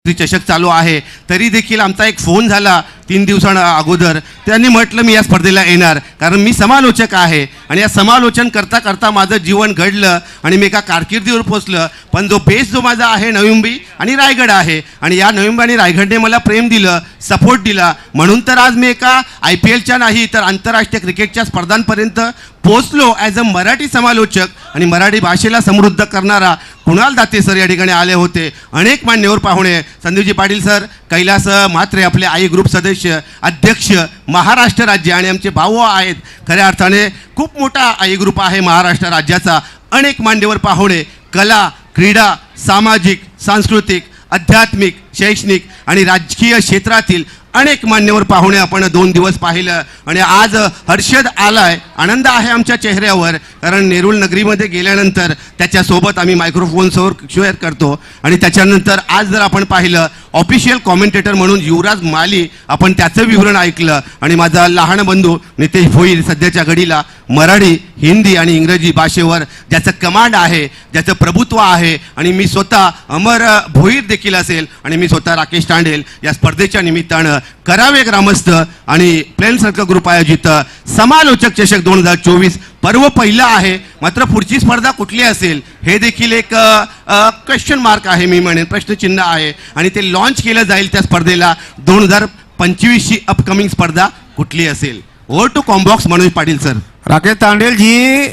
चषक चालू आहे तरी देखील आमचा एक फोन झाला 3 दिवसां अगोदर. त्यांनी म्हटलं मी या स्पर्धेला येणार कारण मी समालोचक आहे आणि या समालोचन करता करता माझं जीवन घडलं आणि मी एका कारकिर्दीवर पोहोचलं. पण जो बेस जो माझा आहे नवी मुंबई आणि रायगड आहे आणि या नवी मुंबई आणि रायगडने मला प्रेम दिलं, सपोर्ट दिला, म्हणून तर आज मी एका IPLच्या नाही तर आंतरराष्ट्रीय क्रिकेटच्या स्पर्धांपर्यंत पोहोचलो ॲज अ मराठी समालोचक. आणि मराठी भाषेला समृद्ध करणारा कुणाल दाते सर या ठिकाणी आले होते. अनेक मान्यवर पाहुणे, संदीपजी पाटील सर, कैलास म्हात्रे आपले आई ग्रुप सदस्य, अध्यक्ष, महाराष्ट्र राज्य आणि आमचे भाऊ आहेत. खऱ्या अर्थाने खूप मोठा आई ग्रुप आहे महाराष्ट्र राज्याचा. अनेक मान्यवर पाहुणे, कला, क्रीडा, सामाजिक, सांस्कृतिक, आध्यात्मिक, शैक्षणिक आणि राजकीय क्षेत्रातील अनेक मान्यवर पाहुणे आपण 2 दिवस पाहिलं. आणि आज हर्षद आलाय, आनंद आहे आमच्या चेहऱ्यावर, कारण नेरूळ नगरीमध्ये गेल्यानंतर त्याच्यासोबत आम्ही मायक्रोफोनसमोर शेअर करतो. आणि त्याच्यानंतर आज जर आपण पाहिलं ऑफिशियल कॉमेंटेटर म्हणून युवराज माली, आपण त्याचं विवरण ऐकलं. आणि माझा लहान बंधू नितेश भोईर सध्याच्या घडीला मराठी, हिंदी आणि इंग्रजी भाषेवर ज्याचं कमांड आहे, ज्याचं प्रभुत्व आहे. आणि मी स्वतः अमर भोईर देखील असेल आणि मी स्वतः राकेश तांडेल या स्पर्धेच्या निमित्तानं करावे ग्रामस्थ आणि प्लेन सर्कल ग्रुप आयोजित समालोचक चषक 2024 पर्व पहिलं आहे. मात्र पुढची स्पर्धा कुठली असेल हे देखील एक क्वेश्चन मार्क आहे, मी म्हणेन प्रश्नचिन्ह आहे. आणि ते लॉन्च केलं जाईल त्या स्पर्धेला 2025ची अपकमिंग स्पर्धा कुठली असेल. ओवर टू कॉम्बॉक्स मनोज पाटिल सर. राकेश तांडेल जी,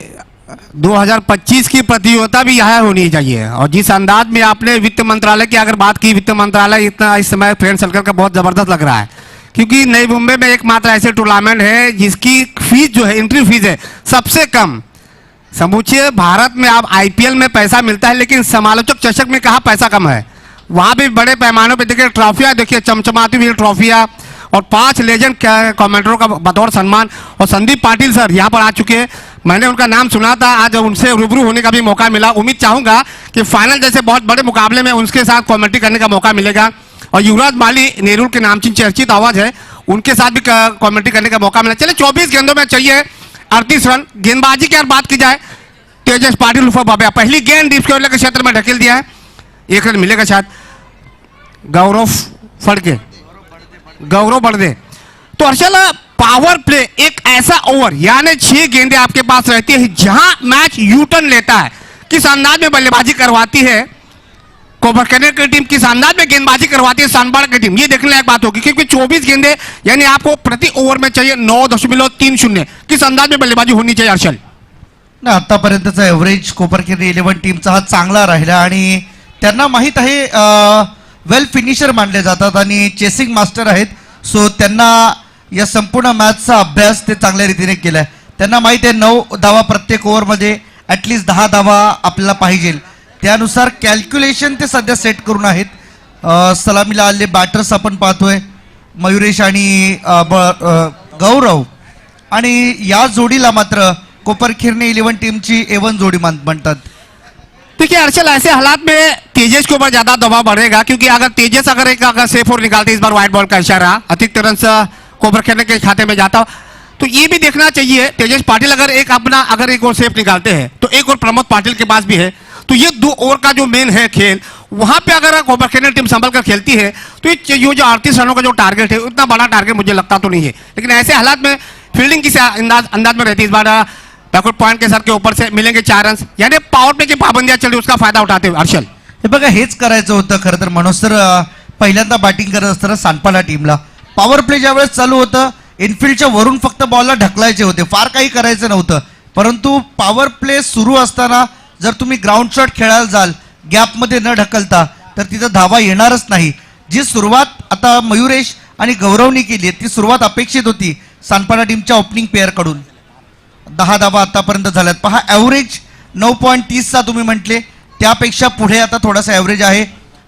2025 की प्रतियोगिता भी यहाँ होनी चाहिए. और जिस अंदाज में आपने वित्त मंत्रालय की अगर बात की, वित्त मंत्रालय इतना इस समय फ्रेंड सर्कल का बहुत जबरदस्त लग रहा है, क्योंकि नई मुंबई में एकमात्र ऐसे टूर्नामेंट है जिसकी फीस जो है, एंट्री फीस है सबसे कम. समूचे भारत में आप IPL में पैसा मिलता है, लेकिन समालोचक चषक में कहाँ पैसा कम है. वहाँ भी बड़े पैमानों पे देखिए ट्रॉफियाँ, देखिए चमचमाती हुई ट्रॉफियाँ, और 5 लेजेंड कमेंटरों का बतौर सम्मान. और संदीप पाटिल सर यहाँ पर आ चुके हैं. मैंने उनका नाम सुना था, आज उनसे रूबरू होने का भी मौका मिला. उम्मीद चाहूंगा कि फाइनल जैसे बहुत बड़े मुकाबले में उनके साथ कमेंट्री करने का मौका मिलेगा. और युवराज माली नेहरू के नामचीन चर्चित आवाज है, उनके साथ भी कमेंट्री करने का मौका मिला. चले 24 गेंदों में चाहिए 38 रन. गेंदबाजी की अगर बात की जाए, तेजस पाटिल उर्फ बाबा पहली गेंद डीप स्क्वायर के क्षेत्र में ढकेल दिया है. 1 रन मिलेगा शायद. गौरव बढ़दे. तो हर्षल, पावर प्ले एक ऐसा ओवर यानी 6 गेंदें आपके पास रहती है जहां मैच यू टर्न लेता है. किस अंदाज में बल्लेबाजी करवाती है कोपरखैरर की टीम, किस अंदाज में गेंदबाजी करवाती है सानपाड़ा की टीम, ये देखने लायक बात होगी. क्योंकि 24 गेंदें यानी आपको प्रति ओव्हर में चाहिए 9.30. किस अंदाज में बल्लेबाजी होनी चाहिए हर्षल? ना आतापर्यंतचा एव्हरेज कोपरखैरर 11 टीमचा हा चांगला राहिला आणि त्यांना माहीत आहे वेल फिनिशर मानले जातात आणि चेसिंग मास्टर आहेत. सो त्यांना या संपूर्ण मॅचचा अभ्यास ते चांगल्या रीतीने केलाय. त्यांना माहिती आहे 9 धावा प्रत्येक ओव्हरमध्ये ॲटलिस्ट 10 धावा आपल्याला पाहिजे. त्यानुसार कॅल्क्युलेशन ते सध्या सेट करून आहेत. सलामीला आलेले बॅटर्स आपण पाहतोय मयुरेश आणि गौरव, आणि या जोडीला मात्र कोपरखिरणे 11 टीम की A1 जोड़ी बनतात. देखिए अर्शल, ऐसे हालात में तेजस के ऊपर ज्यादा दबाव बढ़ेगा, क्योंकि अगर तेजस अगर सेफ और निकालते इस बार व्हाइट बॉल का इशारा अधिक रन कोपरखिरणे के खाते में जाता, तो ये भी देखना चाहिए तेजस पाटिल अगर एक और सेफ निकालते हैं तो एक और प्रमोद पाटिल के पास भी है. तो ये 2 ओवर का जो मेन है खेल, वहां पे अगर कोपरखिरणे टीम संभल कर खेलती है तो ये जो 38 रनों का जो टारगेट है उतना बड़ा टारगेट मुझे लगता तो नहीं है. लेकिन ऐसे हालात में फील्डिंग किस अंदाज में रहती है. इस बार बैकवर्ड पॉइंट के सर के ऊपर से मिलेंगे 4 रन, यानी पावर प्ले की पाबंदियां चल रही उसका फायदा उठाते हुए हर्षल. हे बघा, हेच करायचं होतं खरं तर. मनोज सर पहिल्यांदा बॅटिंग करत असताना सानपाडा टीमला पॉवर प्ले ज्यावेळेस चालू होतं इनफिल्डच्या वरून फक्त बॉलला ढकलायचे होते, फार काही करायचं नव्हतं. परंतु पॉवर प्ले सुरू असताना जर तुम्ही ग्राउंड शॉट खेळायला जाल गॅपमध्ये न ढकलता तर तिथं धावा येणारच नाही. जी सुरुवात आता मयुरेश आणि गौरवनी केली ती सुरुवात अपेक्षित होती सानपाडा टीमच्या ओपनिंग पेअर कडून. 10 धावा आतापर्यंत झाल्यात. पहा ॲव्हरेज 9.30 चा तुम्ही म्हटले, त्यापेक्षा पुढे आता थोडासा ॲव्हरेज आहे.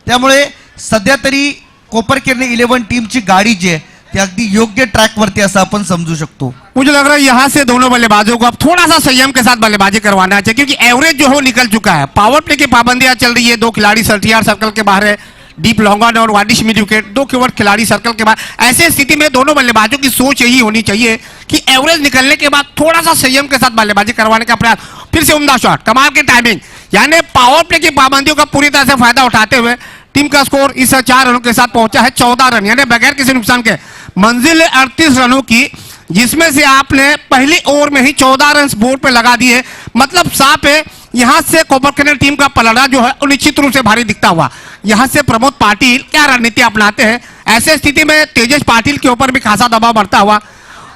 त्यामुळे सध्या तरी कोपरखिरणे 11 टीमची गाडी जी आहे ती अगदी योग्य ट्रॅक वरती असं आपण समजू शकतो. मुझे लग रहा है यहाँ से दोनों बल्लेबाजों को अब थोड़ा सा संयम के साथ बल्लेबाजी करवाना चाहिए, क्योंकि एवरेज जो है वो निकल चुका है. पावर प्ले की पाबंदियां चल रही है. 2 खिलाड़ी सर्कल के बाहर है, डीप लॉन्ग ऑन और वार्निश मिड विकेट, 2 केवल खिलाड़ी सर्कल के बाद. ऐसे स्थिति में दोनों बल्लेबाजों की सोच यही होनी चाहिए कि एवरेज निकलने के बाद थोड़ा सा संयम के साथ बल्लेबाजी करवाने का प्रयास. फिर से उम्दा शॉट, कमाल की टाइमिंग, यानी पावर प्ले की पाबंदियों का पूरी तरह से फायदा उठाते हुए टीम का स्कोर इस 4 रनों के साथ पहुंचा है 14 रन, यानी बगैर किसी नुकसान के. मंजिल है 38 रनों की, जिसमें से आपने पहली ओवर में ही 14 रन बोर्ड पे लगा दिए. मतलब साफ है यहां से कोपरखिरणे टीम का पलड़ा जो है वो निश्चित रूप से भारी दिखता हुआ. यहां से प्रमोद पाटिल क्या रणनीति अपनाते हैं, ऐसे स्थिति में तेजस पाटिल के ऊपर भी खासा दबाव बढ़ता हुआ.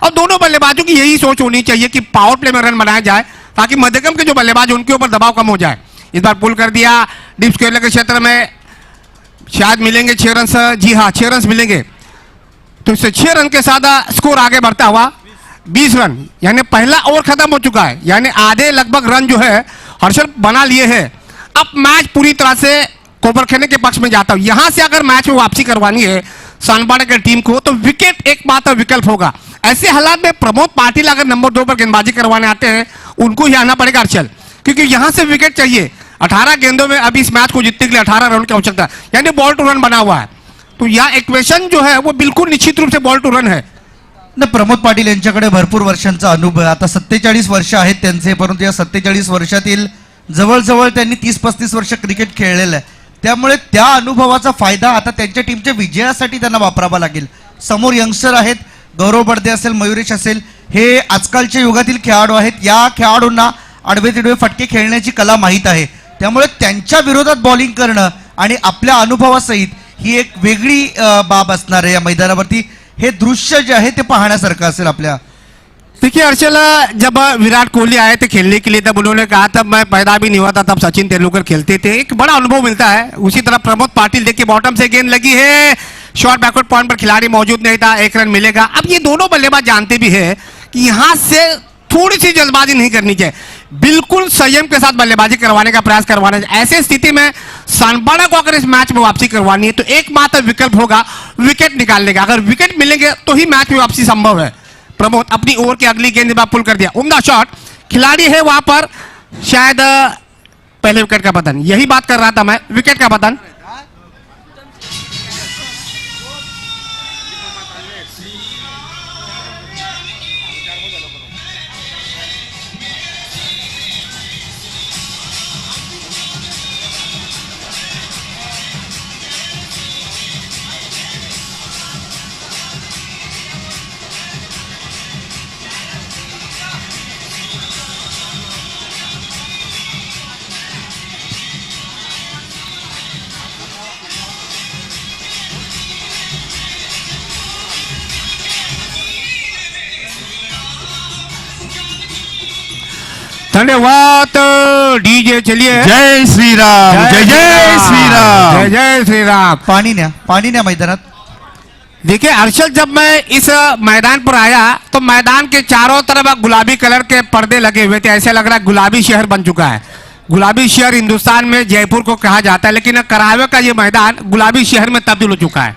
और दोनों बल्लेबाजों की यही सोच होनी चाहिए कि पावर प्ले में रन बनाया जाए ताकि मध्यक्रम के जो बल्लेबाज उनके ऊपर दबाव कम हो जाए. इस बार पुल कर दिया डीप स्क्वायर के क्षेत्र में, शायद मिलेंगे 6 रन. जी हाँ, 6 रन मिलेंगे. तो इससे 6 रन के साथ स्कोर आगे बढ़ता हुआ 20 रन, यानी पहला ओवर खत्म हो चुका है, यानी आधे लगभग रन जो है हर्षल बना लिए हैं. अब मैच पूरी तरह से कोपरखिरणे के पक्ष में जाता हूं. यहां से अगर मैच में वापसी करवानी है सानपाड़ा की टीम को तो विकेट एकमात्र विकल्प होगा. ऐसे हालात में प्रमोद पाटिल अगर नंबर 2 पर गेंदबाजी करवाने आते हैं उनको ही आना पड़ेगा हर्षल, क्योंकि यहां से विकेट चाहिए. 18 गेंदों में अभी इस मैच को जीतने के लिए 18 रन की आवश्यकता है, यानी बॉल टू रन बना हुआ है. तो यह इक्वेशन जो है वो बिल्कुल निश्चित रूप से बॉल टू रन है. न प्रमोद पाटील यांच्याकडे भरपूर वर्षांचा अनुभव आहे. आता 47 वर्ष आहेत त्यांचे, परंतु या 47 वर्षातील जवळजवळ त्यांनी 30-35 वर्ष क्रिकेट खेळलेलं आहे. त्यामुळे त्या अनुभवाचा फायदा आता त्यांच्या टीमच्या विजयासाठी त्यांना वापरावा लागेल. समोर यंगस्टर आहेत, गौरव बडदे असेल, मयुरेश असेल, हे आजकालच्या युगातील खेळाडू आहेत. या खेळाडूंना आडवे तिडवे फटके खेळण्याची कला माहीत आहे. त्यामुळे त्यांच्या विरोधात बॉलिंग करणं आणि आपल्या अनुभवासहित ही एक वेगळी बाब असणार आहे या मैदानावरती. हे दृश्य जे आहे ते पाहण्यासारखं असेल आपल्या. देखिए हर्षल, जब विराट कोहली आए थे खेलने के लिए तब उन्होंने कहा तब मैं पैदा भी नहीं हुआ था, तब सचिन तेंदुलकर खेलते थे. एक बड़ा अनुभव मिलता है. उसी तरह प्रमोद पाटिल, देखिए बॉटम से गेंद लगी है, शॉर्ट बैकवर्ड पॉइंट पर खिलाड़ी मौजूद नहीं था, 1 रन मिलेगा. अब ये दोनों बल्लेबाज जानते भी है कि यहां से थोड़ी सी जल्दबाजी नहीं करनी चाहिए, बिल्कुल संयम के साथ बल्लेबाजी करवाने का प्रयास करवाना चाहिए. ऐसे स्थिति में सानपाड़ा को अगर इस मैच में वापसी करवानी है तो एकमात्र विकल्प होगा विकेट निकालने का. अगर विकेट मिलेंगे तो ही मैच में वापसी संभव है. प्रमोद अपनी ओवर की अगली गेंद पुल कर दिया, उम्दा शॉट, खिलाड़ी है वहां पर, शायद पहले विकेट का पतन, यही बात कर रहा था मैं, विकेट का पतन. धन्यवाद डीजे, चलिए जय श्रीराम, जय जय श्रीराम. जय जय श्री राम. पाणी न्या मैदानात. देखिए हर्षल, जब मैं इस मैदान पर आया तो मैदान के चारों तरफ गुलाबी कलर के पर्दे लगे हुए थे. ऐसे लग रहा है गुलाबी शहर बन चुका है. गुलाबी शहर हिंदुस्तान में जयपुर को कहा जाता है, लेकिन करावे का ये मैदान गुलाबी शहर में तब्दील हो चुका है.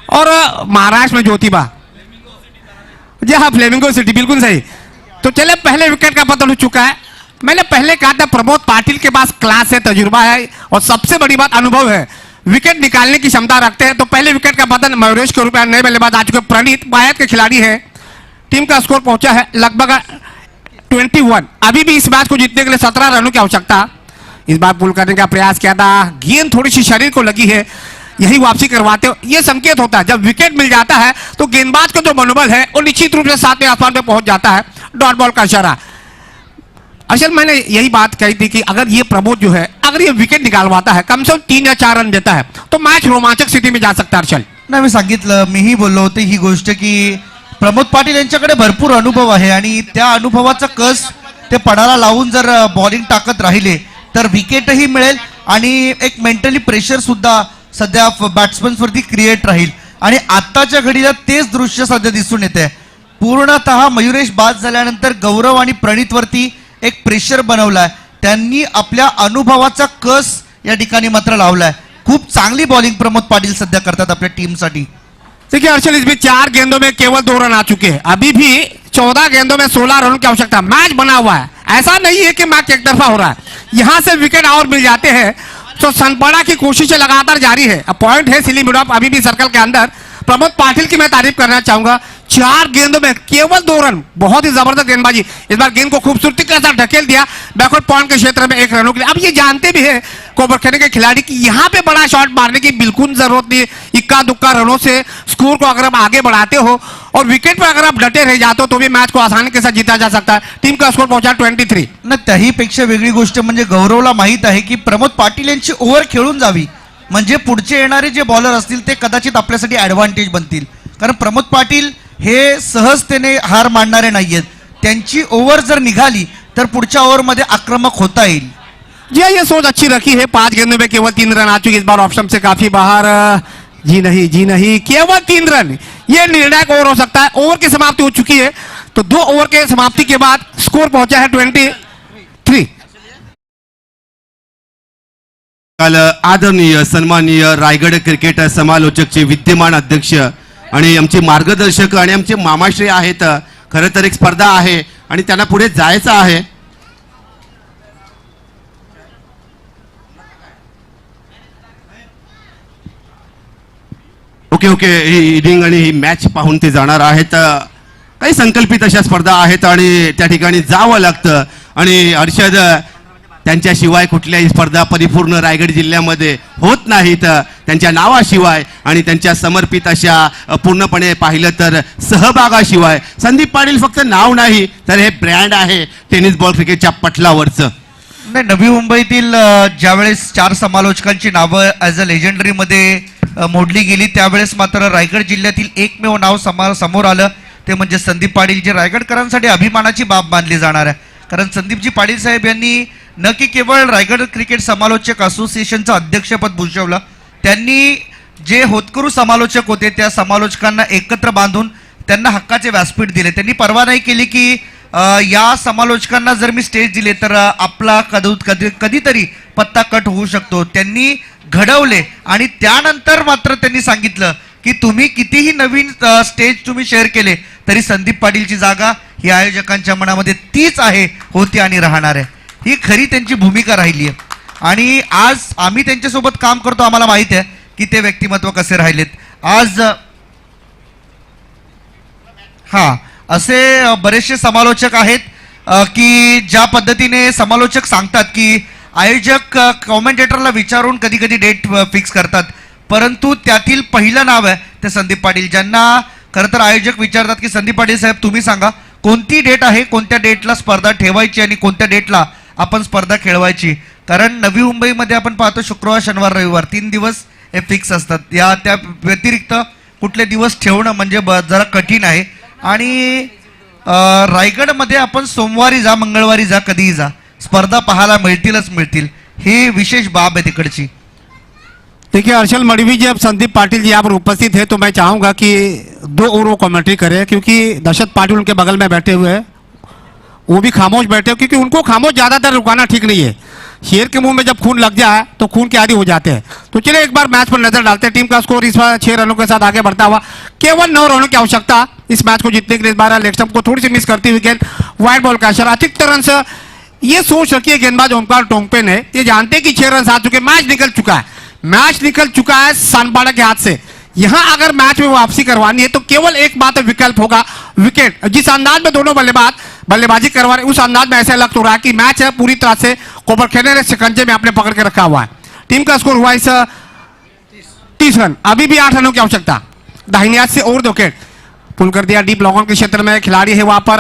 और महाराष्ट्र में ज्योतिबा, जी हाँ, फ्लेमिंगो सिटी, बिल्कुल सही. तो चले, पहले विकेट का पतन हो चुका है. मैंने पहले कहा था प्रमोद पाटिल के पास क्लास है, तजुर्बा है और सबसे बड़ी बात अनुभव है. विकेट निकालने की क्षमता रखते हैं. तो पहले विकेट का पतन मयूरेश के रूप में नए बल्लेबाज आ चुके. प्रणीत बायत के खिलाड़ी है. टीम का स्कोर पहुंचा है लगभग 21. अभी भी इस मैच को जीतने के लिए 17 रनों की आवश्यकता. इस बार पुल करने का प्रयास किया था, गेंद थोड़ी सी शरीर को लगी है, यही वापसी करवाते हो. यह संकेत होता है जब विकेट मिल जाता है तो गेंदबाज का जो मनोबल है वो निश्चित रूप से 7वें आसमान पे पहुंच जाता है. डॉट बॉल का इशारा. असल मैंने यही बात कही थी कि अगर ये प्रमोद जो है, अगर ये विकेट निकालवाता है, कम से कम 3 या 4 रन देता है, तो मैच रोमांचक स्थिति में जा सकता है. अर्शल, नाही, मी सांगितलं, मीही बोललो होते ही गोष्ट की प्रमोद पाटील यांच्याकडे भरपूर अनुभव आहे आणि त्या अनुभवाचा कस ते पडाला लावून जर बॉलिंग टाकत राहिले तर विकेटही मिळेल आणि एक मेंटली प्रेशर सुद्धा सध्या बॅट्समन्स वरती क्रिएट राहील. आणि आत्ताच्या घडीला तेच दृश्य सध्या दिसून येते. पूर्णतः मयुरेश बाद झाल्यानंतर गौरव आणि प्रणीत वरती एक प्रेशर बनवलाय. त्यांनी आपल्या अनुभवाचा कस या ठिकाणी मात्र लावलाय. खूप चांगली बॉलिंग प्रमोद पाटील सध्या करतात आपल्या टीमसाठी. देखिए अर्शल, इसमें 4 गेंदों में केवल 2 रन आ चुके हैं. अभी भी 14 गेंदों में 16 रनों की आवश्यकता. मैच बना हुआ है, ऐसा नहीं है कि मैच एक तरफा हो रहा है. यहां से विकेट और मिल जाते हैं तो सनपड़ा की कोशिशें लगातार जारी है. पॉइंट है सिली मिड ऑफ अभी भी सर्कल के अंदर. प्रमोद पाटिल की मैं तारीफ करना चाहूंगा. 4 गेंदों में केवल 2 रन, बहुत ही जबरदस्त गेंदबाजी. इस बार गेंद को खूबसूरती के साथ ढकेल दिया बैकवर्ड पॉइंट के क्षेत्र में 1 रनों के लिए. अब ये जानते भी है कोबरखेड़े के खिलाड़ी की यहाँ पे बड़ा शॉट मारने की बिल्कुल जरूरत नहीं. इक्का दुक्का रनों से स्कोर को अगर आप आगे बढ़ाते हो और विकेट पर अगर आप डटे रह जाते हो तो भी मैच को आसानी के साथ जीता जा सकता है. टीम का स्कोर पहुंचा 23. ना, त्याही पेक्षा वेगळी गोष्ट म्हणजे गौरवला माहित आहे की प्रमोद पाटील यांची ओव्हर खेळून जावी, म्हणजे पुढचे येणारे जे बॉलर असतील ते कदाचित आपल्यासाठी ऍडव्हान्टेज बनतील. कारण प्रमोद पाटील हे सहजतेने हार मानणारे नाहीयेत. त्यांची ओव्हर जर निघाली तर पुढच्या ओव्हरमध्ये आक्रमक होता येईल. जी हाँ, ये सोच अच्छी रखी है. 5 गेंदों में केवल 3 रन आ चुके. इस बार ऑप्शन से काफी बाहर. जी नहीं, केवल 3 रन. ये निर्णायक ओवर हो सकता है. ओवर की समाप्ति हो चुकी है, तो 2 ओवर के समाप्ति के बाद स्कोर पहुंचा है 23. काल आदरणीय सन्माननीय रायगड क्रिकेट समालोचकचे विद्यमान अध्यक्ष आणि आमचे मार्गदर्शक आणि आमचे मामाश्री आहेत. खरं तर एक स्पर्धा आहे आणि त्यांना पुढे जायचं आहे. ओके, ही इनिंग आणि ही मॅच पाहून ते जाणार आहेत. काही संकल्पित अशा स्पर्धा आहेत आणि त्या ठिकाणी जावं लागतं. आणि हर्षद, त्यांच्याशिवाय कुठल्याही स्पर्धा परिपूर्ण रायगड जिल्ह्यामध्ये होत नाहीत. त्यांच्या नावाशिवाय आणि त्यांच्या समर्पित अशा पूर्णपणे पाहिलं तर सहभागाशिवाय. संदीप पाटील फक्त नाव नाही तर हे ब्रँड आहे टेनिस बॉल क्रिकेटच्या पटलावरचं. नाही, नवी मुंबईतील ज्यावेळेस 4 समालोचकांची नावं ॲज अ लेजंडरी मध्ये मोडली गेली त्यावेळेस मात्र रायगड जिल्ह्यातील एकमेव नाव समोर आलं, ते म्हणजे संदीप पाटील, जे रायगडकरांसाठी अभिमानाची बाब मानली जाणार आहे. कारण संदीपजी पाटील साहेब यांनी न की केवळ रायगड क्रिकेट समालोचक असोसिएशनचं अध्यक्षपद भूषवलं, त्यांनी जे होतकरू समालोचक होते त्या समालोचकांना एकत्र बांधून त्यांना हक्काचे व्यासपीठ दिले. त्यांनी परवा नाही केली की या समालोचकांना जर मी स्टेज दिले तर आपला कधीतरी पत्ता कट होऊ शकतो. त्यांनी घडवले आणि त्यानंतर मात्र त्यांनी सांगितलं की तुम्ही कितीही नवीन स्टेज तुम्ही शेअर केले तरी संदीप पाटीलची जागा ही आयोजकांच्या मनामध्ये तीच आहे, होती आणि राहणार आहे. ही खरी त्यांची भूमिका राहिली आहे. आणि आज आम्ही त्यांच्यासोबत काम करतो, आम्हाला माहिती आहे की ते व्यक्तिमत्व कसे राहिलेत. आज असे बरेचसे समालोचक आहेत की ज्या पद्धतीने समालोचक सांगतात की आयोजक कॉमेंटेटरला विचारून कधी कधी डेट फिक्स करतात, परंतु त्यातील पहिलं नाव आहे ते संदीप पाटील, ज्यांना खरं तर आयोजक विचारतात की संदीप पाटील साहेब तुम्ही सांगा कोणती डेट आहे, कोणत्या डेटला स्पर्धा ठेवायची आणि कोणत्या डेटला आपण स्पर्धा खेळवायची. कारण नवी मुंबईमध्ये आपण पाहतो शुक्रवार शनिवार रविवार 3 दिवस हे फिक्स असतात. त्या व्यतिरिक्त कुठले दिवस ठेवणं म्हणजे जरा कठीण आहे. आणि रायगडमध्ये आपण सोमवारी जा, मंगळवारी जा, कधीही जा, स्पर्धा पाहायला मिळतीलच मिळतील. ही विशेष बाब है तिकडची. देखिए हर्षल मडवी जी, अब संदीप पाटिल जी यहाँ पर उपस्थित है तो मैं चाहूंगा कि 2 और वो कमेंट्री करें, क्योंकि दशरथ पाटिल उनके बगल में बैठे हुए हैं, वो भी खामोश बैठे हैं, क्योंकि उनको खामोश ज्यादातर रुकाना ठीक नहीं है. शेर के मुंह में जब खून लग जाए तो खून के आदी हो जाते हैं. तो चलिए एक बार मैच पर नजर डालते हैं. टीम का स्कोर इस बार 6 रनों के साथ आगे बढ़ता हुआ, केवल 9 रनों की आवश्यकता इस मैच को जीतने के लिए. इस बार लेग स्टंप को थोड़ी सी मिस करती हुई गेंद वाइड बॉल का इशारा. अधिकतर रन से ये सोच रखी है गेंदबाज ओमकार टोंगपे ने, ये जानते हैं कि 6 रन आ चुके, मैच निकल चुका है, मैच निकल चुका है सानपाड़ा के हाथ से. यहां अगर मैच में वापसी करवानी है तो केवल एक मात्र विकल्प होगा, विकेट. जिस अंदाज में दोनों बल्लेबाजी करवा रहे, उस अंदाज में ऐसा लग तो रहा है कि मैच है पूरी तरह से कोपरखेने ने शिकंजे में आपने पकड़ के रखा हुआ है. टीम का स्कोर हुआ इस 30 रन. अभी भी 8 रनों की आवश्यकता. दाहिने हाथ से और विकेट पुल कर दिया. डीप लॉन्ग ऑन के क्षेत्र में खिलाड़ी है, वहां पर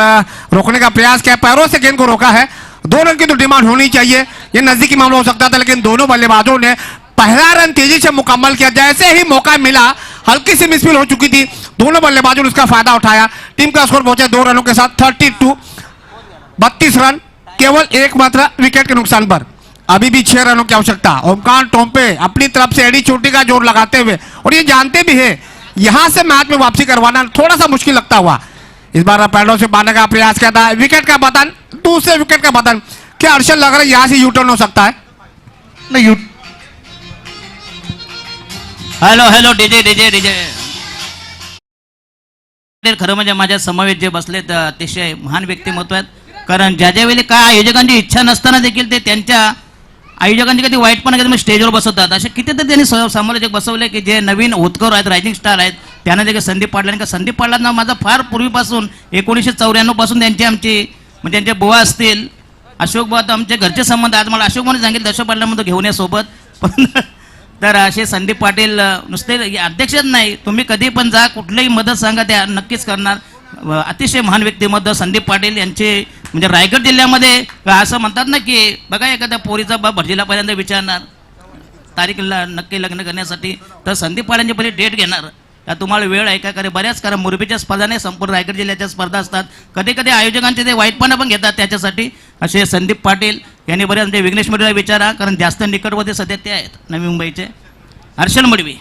रोकने का प्रयास किया, पैरों से गेंद को रोका है. 2 रन की तो डिमांड होनी चाहिए, ये नजदीकी मामला हो सकता था, लेकिन दोनों बल्लेबाजों ने पहला रन तेजी से मुकम्मल किया. जैसे ही मौका मिला, हल्की सी मिसफील हो चुकी थी, दोनों बल्लेबाजों ने उसका फायदा उठाया. टीम का स्कोर पहुंचा 2 रनों के साथ 32 रन, केवल एक मात्र विकेट के नुकसान पर. अभी भी 6 रनों की आवश्यकता. ओमकार टोंगपे अपनी तरफ से एडी चोटी का जोर लगाते हुए, और ये जानते भी है यहां से मैच में वापसी करवाना थोड़ा सा मुश्किल लगता हुआ, इस बार पैडों से बांधने का प्रयास किया था. विकेट का पतन, दूसरे विकेट का पतन. क्या हर्षल लग रहा है यहां से यू टर्न हो सकता है? नहीं, हॅलो डीजे खरं म्हणजे माझ्या समवेत जे बसलेत अतिशय महान व्यक्तिमत्व आहेत. कारण ज्या वेळी काय आयोजकांची इच्छा नसताना देखील ते त्यांच्या आयोजकांची कधी वाईटपणा कधी स्टेजवर बसवतात. असे कितीतरी त्यांनी समालोचक बसवले की जे नवीन होतकर आहेत, रायझिंग स्टार आहेत, त्यांना देखील संदीप पाटलांनी का संदीप पाटलांना माझा फार पूर्वीपासून 1994 पासून त्यांची आमची म्हणजे त्यांचे बुवा असतील अशोक बुवा, तर आमचे घरचे संबंध. आज मला अशोक म्हणून सांगितलं दशरथ पाटलांमध्ये घेऊन या सोबत. पण तर असे संदीप पाटील नुसते अध्यक्षच नाही, तुम्ही कधी पण जा, कुठलीही मदत सांगा, त्या नक्कीच करणार. अतिशय महान व्यक्तिमत्व संदीप पाटील यांचे. म्हणजे रायगड जिल्ह्यामध्ये असं म्हणतात ना की बघा एखाद्या पोरीचा बाप भटजीला पहिल्यांदा विचारणार तारीखला नक्की लग्न करण्यासाठी, तर संदीप पाटलांची पहिली डेट घेणार. त्या तुम्हाला वेळ आहे का? बऱ्याच कारण मुरबीच्या स्पर्धा नाही, संपूर्ण रायगड जिल्ह्याच्या स्पर्धा असतात. कधी कधी आयोजकांचे ते वाईटपणा पण घेतात त्याच्यासाठी. असे संदीप पाटील यांनी बरेच म्हणजे विघ्नेश मडवीला विचारा, कारण जास्त निकटवर्ती सध्या ते आहेत नवी मुंबईचे. हर्षल मडवी.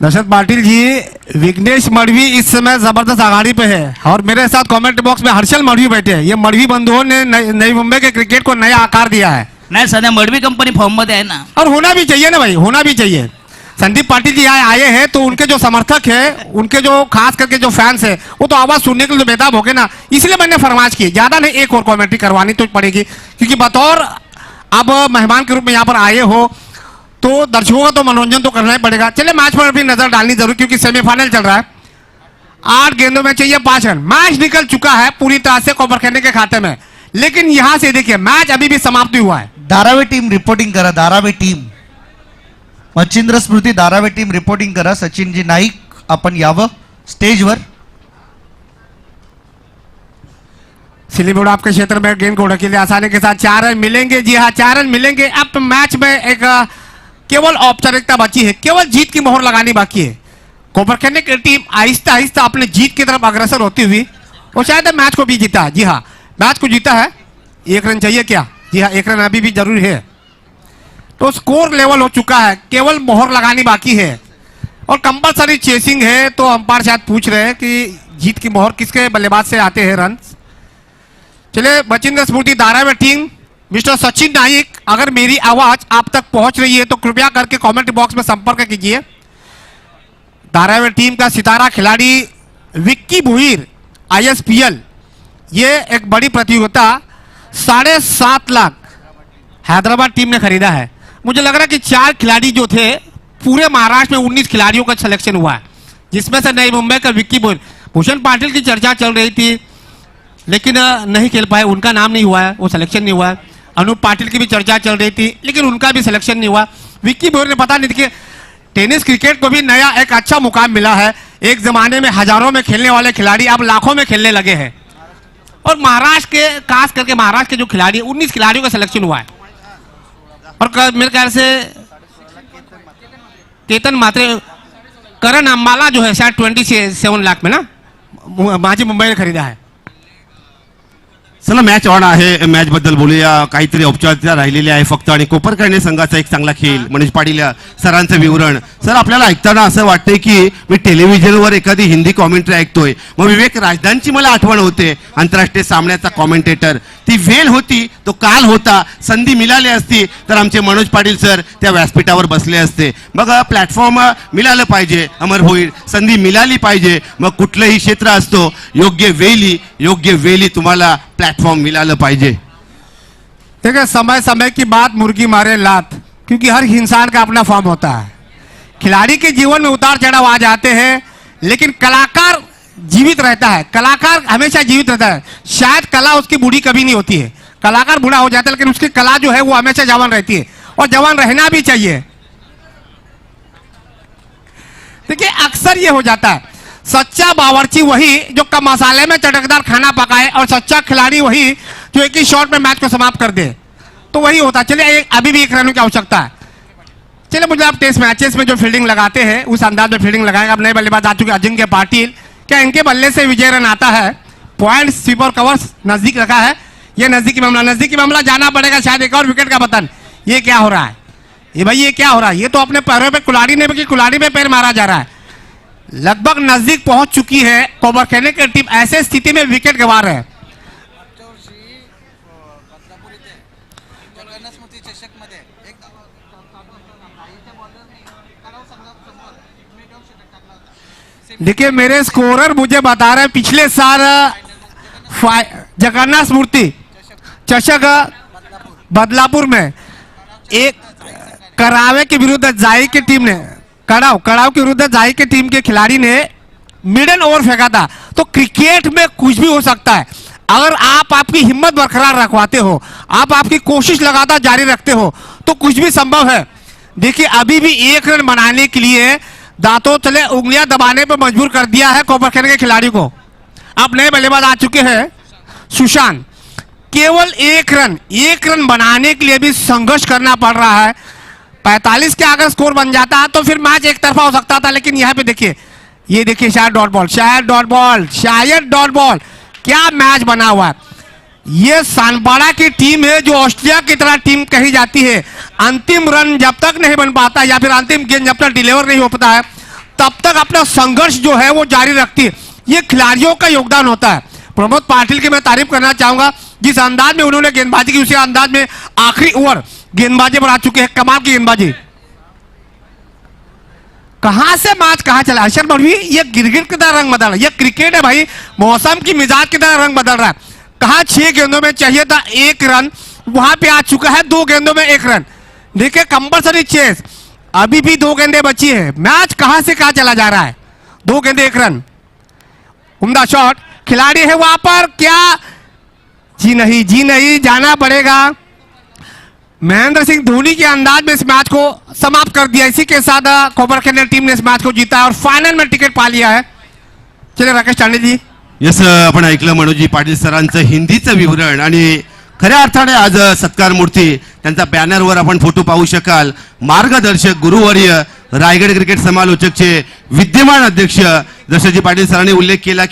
दशरथ पाटिल जी, विघ्नेश मडवी इस समय जबरदस्त आगाड़ी पे है, और मेरे साथ कमेंट बॉक्स में हर्षल मडवी बैठे हैं. ये मडवी बंधुओं ने नई मुंबई के क्रिकेट को नया आकार दिया है. नाही सध्या मडवी कंपनी फॉर्म मध्ये आहे ना, और होना भी चाहिए ना भाई, होना भी चाहिए. संदीप पाटिल जी आए हैं तो उनके जो समर्थक हैं, उनके जो खास करके जो फैंस हैं, वो तो आवाज सुनने के लिए बेताब हो गए ना. इसलिए मैंने फरमाइश की, ज्यादा नहीं, एक और कमेंट्री करवानी तो पड़ेगी, क्योंकि बतौर अब मेहमान के रूप में यहाँ पर आए हो तो दर्शकों का तो मनोरंजन तो करना ही पड़ेगा. चलिए मैच पर भी नजर डालनी जरूर, क्योंकि सेमीफाइनल चल रहा है. 8 गेंदों में चाहिए 5 रन. मैच निकल चुका है पूरी तरह से कोपरखेने के खाते में, लेकिन यहां से देखिए मैच अभी भी समाप्त हुआ है. धारावी टीम रिपोर्टिंग करा. धारावी टीम, मच्छिंद्र स्मृती धारावी टीम रिपोर्टिंग करा. सचिनजी नाईक आपण यावं स्टेजवर. सिलीबोर्ड आपके क्षेत्र में गेंद को ढकेले आसानी के साथ 4 रन मिलेंगे. जी हाँ, 4 रन मिलेंगे. अब मैच में एक केवल औपचारिकता बची है, केवल जीत की मोहर लगानी बाकी है. कोपरखेने की टीम आहिस्ता आहिस्ता अपने जीत की तरफ अग्रसर होती हुई और शायद मैच को भी जीता. जी हाँ, मैच को जीता है. 1 रन चाहिए क्या? जी हाँ, 1 रन अभी भी जरूरी है. तो स्कोर लेवल हो चुका है, केवल मोहर लगानी बाकी है और कंपलसरी चेसिंग है. तो अंपायर शायद पूछ रहे हैं कि जीत की मोहर किसके बल्लेबाज से आते हैं रन. चलिए, मच्छिंद्र स्मृति धारावी टीम, मिस्टर सचिन नाइक, अगर मेरी आवाज आप तक पहुंच रही है तो कृपया करके कमेंट बॉक्स में संपर्क कीजिए. धारावी टीम का सितारा खिलाड़ी विक्की भुईर, ISPL, ये एक बड़ी प्रतियोगिता 7.5 लाख हैदराबाद टीम ने खरीदा है. मुझे लग रहा है कि 4 खिलाड़ी जो थे, पूरे महाराष्ट्र में 19 खिलाड़ियों का सिलेक्शन हुआ है, जिसमें से नई मुंबई का विक्की भुईर. भूषण पाटिल की चर्चा चल रही थी लेकिन नहीं खेल पाए, उनका नाम नहीं हुआ है, वो सिलेक्शन नहीं हुआ है. अनूप पाटिल की भी चर्चा चल रही थी लेकिन उनका भी सिलेक्शन नहीं हुआ. विक्की भुईर ने पता नहीं कि टेनिस क्रिकेट को भी नया एक अच्छा मुकाम मिला है. एक जमाने में हजारों में खेलने वाले खिलाड़ी अब लाखों में खेलने लगे हैं. और महाराष्ट्र के, खास करके महाराष्ट्र के जो खिलाड़ी, 19 खिलाड़ियों का सिलेक्शन हुआ है. और मेरे ख्याल से केतन मात्रे करण अंबाला जो है शायद 27 लाख में ना माझी मुंबईने खरीदा है. चला मॅच ऑन आहे, मॅच बद्दल बोलूया. काहीतरी औपचारिकता राहिलेली आहे फक्त, आणि कोपरखैरणे संघाचा एक चांगला खेळ. मनीष पाटील सरांचं विवरण. सर, आपल्याला ऐकताना असं वाटतंय की मी टेलिव्हिजनवर एखादी हिंदी कॉमेंट्री ऐकतोय. मग विवेक राजदानची मला आठवण होते, आंतरराष्ट्रीय सामन्याचा कॉमेंटेटर. ती वेळ होती, तो काल होता. संधी मिळाली असती तर आमचे मनोज पाटील सर त्या व्यासपीठावर बसले असते. मग प्लॅटफॉर्म मिळालं पाहिजे, अमर होईल, संधी मिळाली पाहिजे. मग कुठलंही क्षेत्र असतो, योग्य वेळी तुम्हाला प्लेटफॉर्म मिलाना पाहिजे. देखिए, समय समय की बात मुर्गी मारे लात, क्योंकि हर इंसान का अपना फॉर्म होता है. खिलाड़ी के जीवन में उतार चढ़ाव आ जाते हैं, लेकिन कलाकार जीवित रहता है. कलाकार हमेशा जीवित रहता है. शायद कला उसकी बूढ़ी कभी नहीं होती है. कलाकार बूढ़ा हो जाता है, लेकिन उसकी कला जो है वो हमेशा जवान रहती है, और जवान रहना भी चाहिए. देखिए, अक्सर ये हो जाता है, सच्चा बावर्ची वही जो कम मसाले में चटकदार खाना पकाए, और सच्चा खिलाड़ी वही जो एक ही शॉट में मैच को समाप्त कर दे. तो वही होता है. चलिए, अभी भी एक रन की आवश्यकता है. चलिए, मुझे आप टेस्ट मैचेस में जो फील्डिंग लगाते हैं उस अंदाज में फील्डिंग लगाएगा. अब नए बल्लेबाज आ चुके अजिंक्य पाटिल. क्या इनके बल्ले से विजय रन आता है? पॉइंट स्वीपर कवर्स नजदीक रखा है. ये नजदीकी मामला जाना पड़ेगा. शायद एक और विकेट का पतन. ये क्या हो रहा है? ये क्या हो रहा है? ये तो अपने पैरों पे कुल्हाड़ी में पैर मारा जा रहा है. लगभग नजदीक पहुंच चुकी है कोपरखैरणे की टीम. ऐसे स्थिति में विकेट गंवा रहे हैं. देखिए, मेरे स्कोरर मुझे बता रहे हैं पिछले साल जगन्नाथ मूर्ति चषक बदलापुर में एक करावे के विरुद्ध जाई की टीम ने कड़ाव के विरुद्ध जाई की टीम के खिलाड़ी ने मिडल ओवर फेंका था. तो क्रिकेट में कुछ भी हो सकता है. अगर आप आपकी हिम्मत बरकरार रखवाते हो, आप आपकी कोशिश लगातार जारी रखते हो, तो कुछ भी संभव है. देखिए, अभी भी एक रन बनाने के लिए दांतों तले उंगलियां दबाने पर मजबूर कर दिया है कोपरखैरणे के खिलाड़ी को. अब नए बल्लेबाज आ चुके हैं सुशांत. केवल एक रन बनाने के लिए भी संघर्ष करना पड़ रहा है. 45 के अगर स्कोर बन जाता है तो फिर मैच एक तरफा हो सकता था. लेकिन यहाँ पे देखिए, ये देखिए, शायद डॉट बॉल. क्या मैच बना हुआ है. ये सानपाड़ा की टीम है जो ऑस्ट्रेलिया की तरह टीम कही जाती है. अंतिम रन जब तक नहीं बन पाता या फिर अंतिम गेंद जब तक डिलीवर नहीं हो पाता है, तब तक अपना संघर्ष जो है वो जारी रखती है. ये खिलाड़ियों का योगदान होता है. प्रमोद पाटिल की मैं तारीफ करना चाहूंगा. जिस अंदाज में उन्होंने गेंदबाजी की, उसी अंदाज में आखिरी ओवर गेंदबाजी पर आ चुके हैं. कमाल की गेंदबाजी. कहां से मैच कहां चला हर्षद मढ़वी. ये गिरगिट की तरह रंग बदल रहा है. ये क्रिकेट है भाई, मौसम की मिजाज की तरह रंग बदल रहा है. कहा 6 गेंदों में चाहिए था 1 रन, वहां पे आ चुका है 2 गेंदों में 1 रन. देखिए, कंपल्सरी चेस. अभी भी 2 गेंदें बची है. मैच कहां से कहां चला जा रहा है. 2 गेंदे 1 रन. उम्दा शॉट. खिलाड़ी है वहां पर. क्या जी नहीं, जाना पड़ेगा. महेंद्र सिंह धोनी के अंदाज में इस मैच को समाप्त कर दिया. इसी के साथ कोपरखैरणे टीम ने इस मैच को जीता और फाइनल में टिकट पा लिया है. चलिए राकेश तांडे जी. यस, आपण ऐकलं मनोजी पाटील सरांचं हिंदीचं विवरण. आणि खऱ्या अर्थाने आज सत्कार मूर्ती त्यांचा बॅनरवर आपण फोटो पाहू शकाल. मार्गदर्शक गुरुवर्य रायगड क्रिकेट समालोचकचे विद्यमान अध्यक्ष दशरथजी पाटील सरांनी उल्लेख केला.